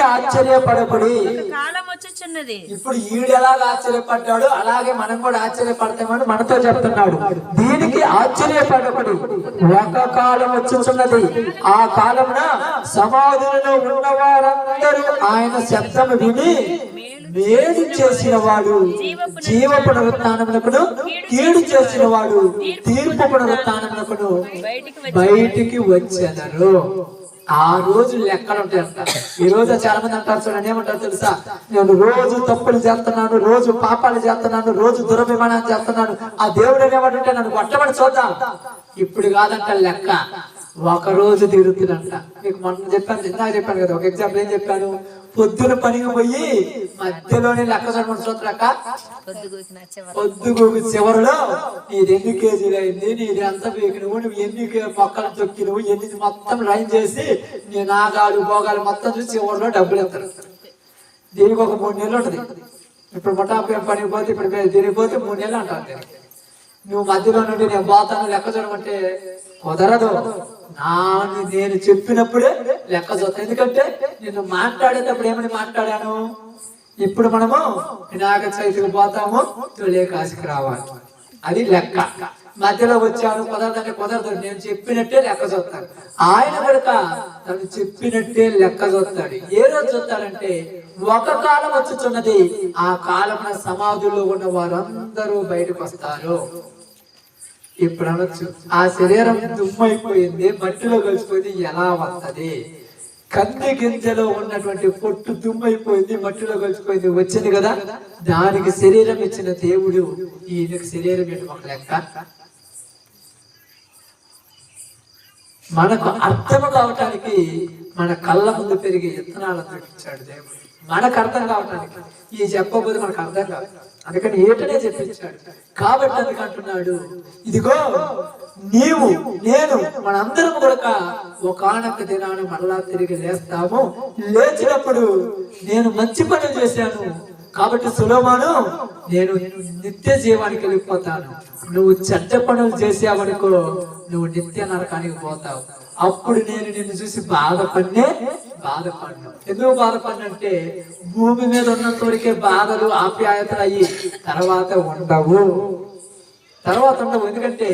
ఆశ్చర్యపడకుడి. కాలం వచ్చుచున్నది. ఇప్పుడు ఈడు ఎలాగ ఆశ్చర్యపడ్డాడు అలాగే మనం కూడా ఆశ్చర్యపడతామని మనతో చెప్తున్నాడు. దీనికి ఆశ్చర్యపడకుడి, ఒక కాలం వచ్చుచున్నది, ఆ కాలమున సమాధులలో ఉన్నవారందరూ ఆయన శబ్దము విని మేలు చేసిన వాడు జీవ పునరుత్థానమునకును, కీడు చేసిన వాడు తీర్పు పునరుత్థానమునకును బయటికి వచ్చెదరు. ఆ రోజు లెక్కలు ఉంటాయంట. ఈ రోజు చాలా మంది అంటారు చూడండి, ఏమంటారు తెలుసా? నేను రోజు తప్పులు చేస్తున్నాను, రోజు పాపాలు చేస్తున్నాను, రోజు దురభిమానం చేస్తున్నాను, ఆ దేవుడు ఏమంటుంటే నన్ను కొట్టమని చూద్దాం. ఇప్పుడు కాదంట లెక్క, ఒక రోజు తీరుతుందంట. మీకు మొన్న చెప్పాను, ఇందాక చెప్పాను కదా, ఒక ఎగ్జాంపుల్ ఏం చెప్పాను? పొద్దున పనికి పోయి మధ్యలోనే లెక్క చూడమని చూడక పొద్దుగూకి చివరిలో నీది ఎన్ని కేజీలు అయింది, నీది ఎంత పీకినవు, నువ్వు ఎన్ని మొక్కలు తొక్కినవు, ఎన్ని మొత్తం లైన్ చేసి నీ నాగాలు భోగాలు మొత్తం చూసి చివరిలో డబ్బులు ఎత్తారు. దీనికి ఒక 3 నెలలు ఉంటుంది. ఇప్పుడు మొటాపేం పనికి పోతే ఇప్పుడు దీనికి పోతే 3 నెలలు అంటారు దీనికి. నువ్వు మధ్యలో నుండి నేను పోతాను లెక్క చూడమంటే కుదరదు. నేను చెప్పినప్పుడే లెక్క చూస్తాను. ఎందుకంటే నేను మాట్లాడేటప్పుడు ఏమని మాట్లాడాను? ఇప్పుడు మనము వినాయక చవితికి పోతాము, తొలి కాశీకి రావాలి, అది లెక్క. మధ్యలో వచ్చాను కుదరదంటే కుదరదు, నేను చెప్పినట్టే లెక్క చూస్తాను. ఆయన కనుక తను చెప్పినట్టే లెక్క చూస్తాడు. ఏ రోజు చూస్తాడంటే ఒక కాలం వచ్చుచున్నది, ఆ కాలమున సమాధుల్లో ఉన్న వారందరూ బయటకు వస్తారు. ఇప్పుడు అనొచ్చు, ఆ శరీరం దుమ్మైపోయింది, మట్టిలో కలిసిపోయింది, ఎలా వస్తుంది? కంది గింజలో ఉన్నటువంటి పొట్టు దుమ్మైపోయింది, మట్టిలో కలిసిపోయింది, వచ్చింది కదా. దానికి శరీరం ఇచ్చిన దేవుడు ఈయనకు శరీరం ఏంటి ఒక లెక్క? మనకు అర్థం కావటానికి మన కళ్ళ ముందు పెరిగే విత్తనాలను ఇచ్చాడు దేవుడు. మనకు అర్థం కావటానికి ఈ చెప్పబోదు మనకు అర్థం కాదు, అందుకని ఏటనే చెప్పించాడు. కాబట్టి అందుకంటున్నాడు, ఇదిగో నీవు నేను మనందరం కూడా ఒకానొక దినాన్ని మరలా తిరిగి లేస్తాము. లేచినప్పుడు నేను మంచి పనులు చేశాను కాబట్టి సొలొమోను నేను నిత్య జీవానికి వెళ్ళిపోతాను, నువ్వు చెడ్డ పనులు చేసావనుకో నువ్వు నిత్య నరకానికి పోతావు. అప్పుడు నేను నిన్ను చూసి బాధపడిను. ఎందుకు బాధపడినంటే భూమి మీద ఉన్నంత వరకే బాధలు ఆప్యాయతలు అయ్యి తర్వాత ఉండవు. తర్వాత ఉండవు. ఎందుకంటే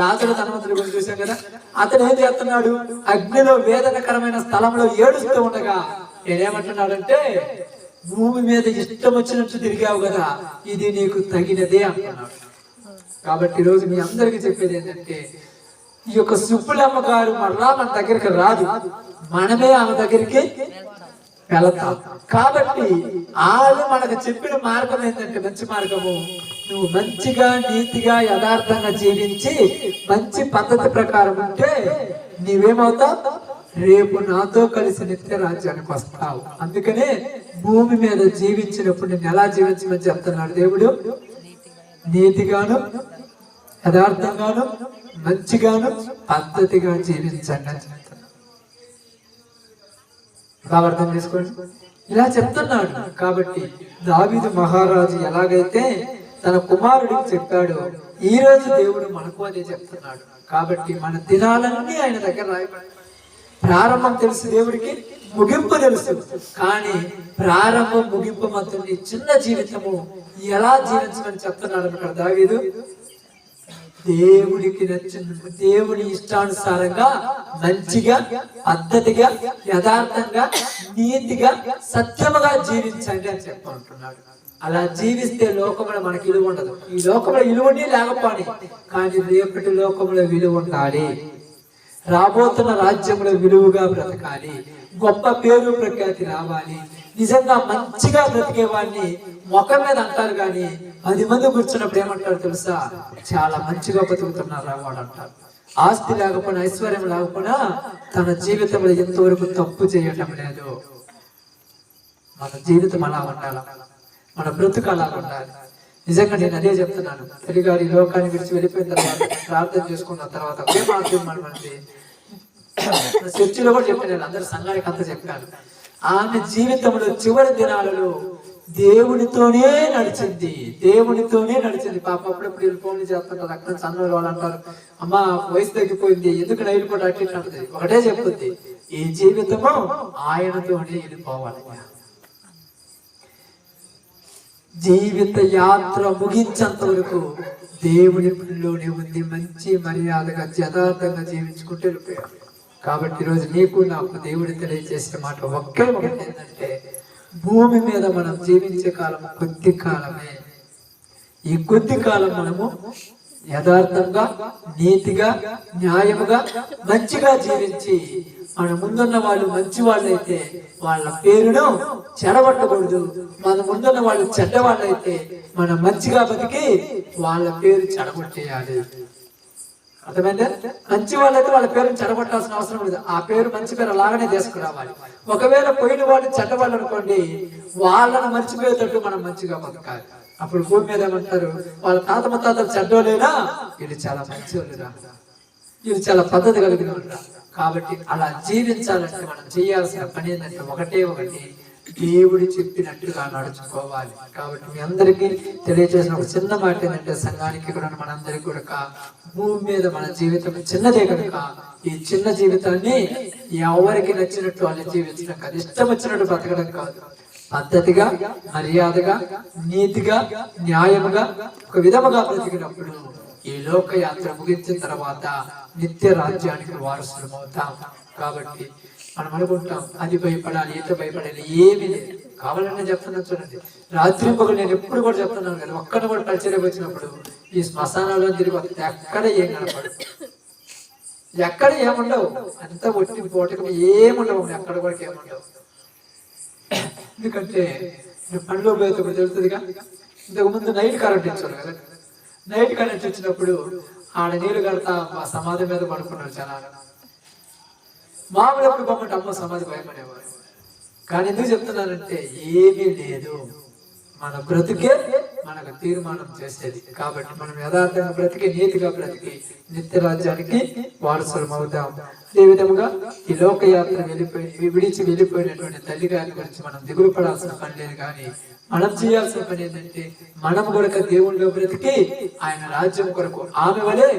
లాజరు ధనవంతుడి గురించి చూసాం కదా, అతను ఏం చేస్తున్నాడు, అగ్నిలో వేదనకరమైన స్థలంలో ఏడుస్తూ ఉండగా నేనేమంటున్నాడంటే, భూమి మీద ఇష్టం వచ్చినట్టు తిరిగావు కదా, ఇది నీకు తగినదే అంటున్నాడు. కాబట్టి ఈరోజు మీ అందరికీ చెప్పేది ఏంటంటే, ఈ యొక్క సుబ్బులమ్మ గారు మరలా మన దగ్గరికి రాదు, మనమే ఆమె దగ్గరికి వెళతాం. కాబట్టి ఆమె మనకు చెప్పిన మార్గం ఏంటంటే, మంచి మార్గము, నువ్వు మంచిగా నీతిగా యథార్థంగా జీవించి మంచి పద్ధతి ప్రకారం ఉంటే నీవేమవుతావు, రేపు నాతో కలిసి నిత్య రాజ్యానికి వస్తావు. అందుకనే భూమి మీద జీవించినప్పుడు నేను ఎలా జీవించమని చెప్తున్నాడు దేవుడు, నీతిగాను యథార్థంగాను మంచిగాను పద్ధతిగా జీవించండి అని చెప్తున్నాడు. బాగా అర్థం చేసుకోండి, ఇలా చెప్తున్నాడు. కాబట్టి దావీదు మహారాజు ఎలాగైతే తన కుమారుడికి చెప్పాడో, ఈ రోజు దేవుడు మనకు అదే చెప్తున్నాడు. కాబట్టి మన దినాలన్నీ ఆయన దగ్గర రాయబడి, ప్రారంభం తెలుసు దేవుడికి, ముగింపు తెలుసు. కానీ ప్రారంభం ముగింపు మధ్య చిన్న జీవితము ఎలా జీవించమని చెప్తున్నాడు అక్కడ దావీదు. దేవుడికి నచ్చిన, దేవుని ఇష్టానుసారంగా మంచిగా పద్ధతిగా యథార్థంగా నీతిగా సత్యముగా జీవించండి అని చెప్పంటున్నాడు. అలా జీవిస్తే లోకంలో మనకి విలువ ఉండదు. ఈ లోకంలో విలువని లేకపోని, కానీ రేపటి లోకంలో విలువ ఉండాలి. రాబోతున్న రాజ్యంలో విలువగా బ్రతకాలి, గొప్ప పేరు ప్రఖ్యాతి రావాలి. నిజంగా మంచిగా బ్రతికే వాడిని ముఖం మీద అంటారు, కానీ 10 మంది కూర్చున్నప్పుడు ఏమంటారు తెలుసా, చాలా మంచిగా బతుకుతున్నారు వాడు అంటారు. ఆస్తి లేకపోయినా ఐశ్వర్యం లేకపోయినా తన జీవితంలో ఎంతవరకు తప్పు చేయటం లేదు. మన జీవితం అలా ఉండాలి, మన బ్రతుకు అలా ఉండాలి. నిజంగా నేను అదే చెప్తున్నాను. తల్లిగారు ఈ లోకాన్ని విడిచి వెళ్ళిపోయిన తర్వాత ప్రార్థన చేసుకున్న తర్వాత ఒకే మార్గం మనది. చర్చిలో కూడా చెప్పాను, అందరి సంఘానికి అంతా చెప్పాను. ఆమె జీవితంలో చివరి దినాలలో దేవునితోనే నడిచింది, దేవునితోనే నడిచింది. పాప అప్పుడప్పుడు వీళ్ళు ఫోన్లు చేస్తుంటారు, అక్కడ చంద్రులు వాళ్ళు అంటారు, అమ్మ వయసు తగ్గిపోయింది ఎందుకు నైలు కూడా అట్టి అంటుంది. ఒకటే చెప్తుంది, ఈ జీవితము ఆయనతోనే వెళ్ళిపోవాలి. జీవిత యాత్ర ముగించేంత వరకు దేవుని పనిలోనే ఉంది. మంచి మర్యాదగా యథార్థంగా జీవించుకుంటూ వెళ్ళిపోయాడు. కాబట్టి ఈరోజు నీకు నాకు దేవుడు తెలియజేసిన మాట ఒకే ఒకటి ఏంటంటే, భూమి మీద మనం జీవించే కాలం కొద్ది కాలమే. ఈ కొద్ది కాలం మనము యథార్థంగా నీతిగా న్యాయముగా మంచిగా జీవించి, మన ముందున్న వాళ్ళు మంచి వాళ్ళైతే వాళ్ళ పేరును చెడగొట్టకూడదు. మన ముందున్న వాళ్ళు చెడ్డవాళ్ళైతే మనం మంచిగా బతికి వాళ్ళ పేరు చెడగొట్టేయాలి. అర్థమైందా? మంచి వాళ్ళైతే వాళ్ళ పేరుని చెడగొట్టాల్సిన అవసరం లేదు. ఆ పేరు మంచి పేరు అలాగనే తీసుకురావాలి. ఒకవేళ పోయిన వాళ్ళు చెడ్డవాళ్ళు అనుకోండి, వాళ్ళను మర్చిపోయేటట్టు మనం మంచిగా బతకాలి. అప్పుడు భూమి మీద ఏమంటారు, వాళ్ళ తాత ముత్తాతలు చెడ్డోలేనా, వీళ్ళు చాలా మంచి వాళ్ళురా, వీళ్ళు చాలా పద్ధతి కలిగిన వాళ్ళురా. కాబట్టి అలా జీవించాలంటే మనం చేయాల్సిన పని ఏంటంటే ఒకటే ఒకటి, దేవుడు చెప్పినట్టుగా నడుచుకోవాలి. కాబట్టి మీ అందరికీ తెలియజేసిన ఒక చిన్న మాట ఏంటంటే, సంఘానికి కూడా మనందరికీ కూడా భూమి మీద మన జీవితం చిన్నదే కనుక ఈ చిన్న జీవితాన్ని ఎవరికి నచ్చినట్టు వాళ్ళు జీవించడం కాదు, ఇష్టం వచ్చినట్టు బ్రతకడం కాదు. పద్ధతిగా మర్యాదగా నీతిగా న్యాయముగా ఒక విధముగా బ్రతికినప్పుడు ఈ లోక యాత్ర ముగించిన తర్వాత నిత్య రాజ్యానికి వారసులం అవుతాం. కాబట్టి మనం అనుకుంటాం అది భయపడాలి ఈత భయపడాలి, ఏమీ లేదు. కావాలని చెప్తున్నాను చూడండి, రాత్రి పగలు నేను ఎప్పుడు కూడా చెప్తున్నాను కదా, ఒక్కడు కూడా పరిచయం వచ్చినప్పుడు ఈ శ్మశానాల్లో తిరిగి వస్తే ఎక్కడ ఏం కనపడు, ఎక్కడ ఏముండవు, అంత ఒట్టి పోటకం ఏముండవు, ఎక్కడ కూడా ఏముండవు. ఎందుకంటే పనిలో పోయేటప్పుడు తెలుస్తుందిగా, ఇంతకు ముందు నైట్ కరెంట్ ఇచ్చారు కదా, నైట్ కరెంట్ ఇచ్చినప్పుడు ఆడ నీళ్ళు కడతా సమాధి మీద పడుకున్నారు జనాలు. మామూలు ఎప్పుడు బొమ్మట అమ్మ సమాధి భయపడేవారు. కానీ ఎందుకు చెప్తున్నానంటే ఏమీ లేదు, మన బ్రతికే మనకు తీర్మానం చేసేది. కాబట్టి మనం యథార్థంగా బ్రతికి నీతిగా బ్రతికి నిత్య రాజ్యానికి వారసులం అవుతాం. అదే విధముగా ఈ లోకయాత్ర విడిచి వెళ్ళిపోయినటువంటి తల్లి గారి గురించి మనం దిగులు పడాల్సిన పని లేదు. కానీ మనం చేయాల్సిన పని ఏంటంటే, మనం కూడా దేవుళ్ళలో బ్రతికి ఆయన రాజ్యం కొరకు ఆమె వలె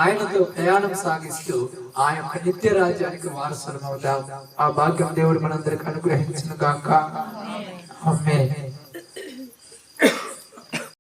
ఆయనతో ప్రయాణం సాగిస్తూ ఆ యొక్క నిత్య రాజ్యానికి వారసులం అవుతాం. ఆ భాగ్యం దేవుడు మనందరికి అనుగ్రహించును గాక. ఆమేన్.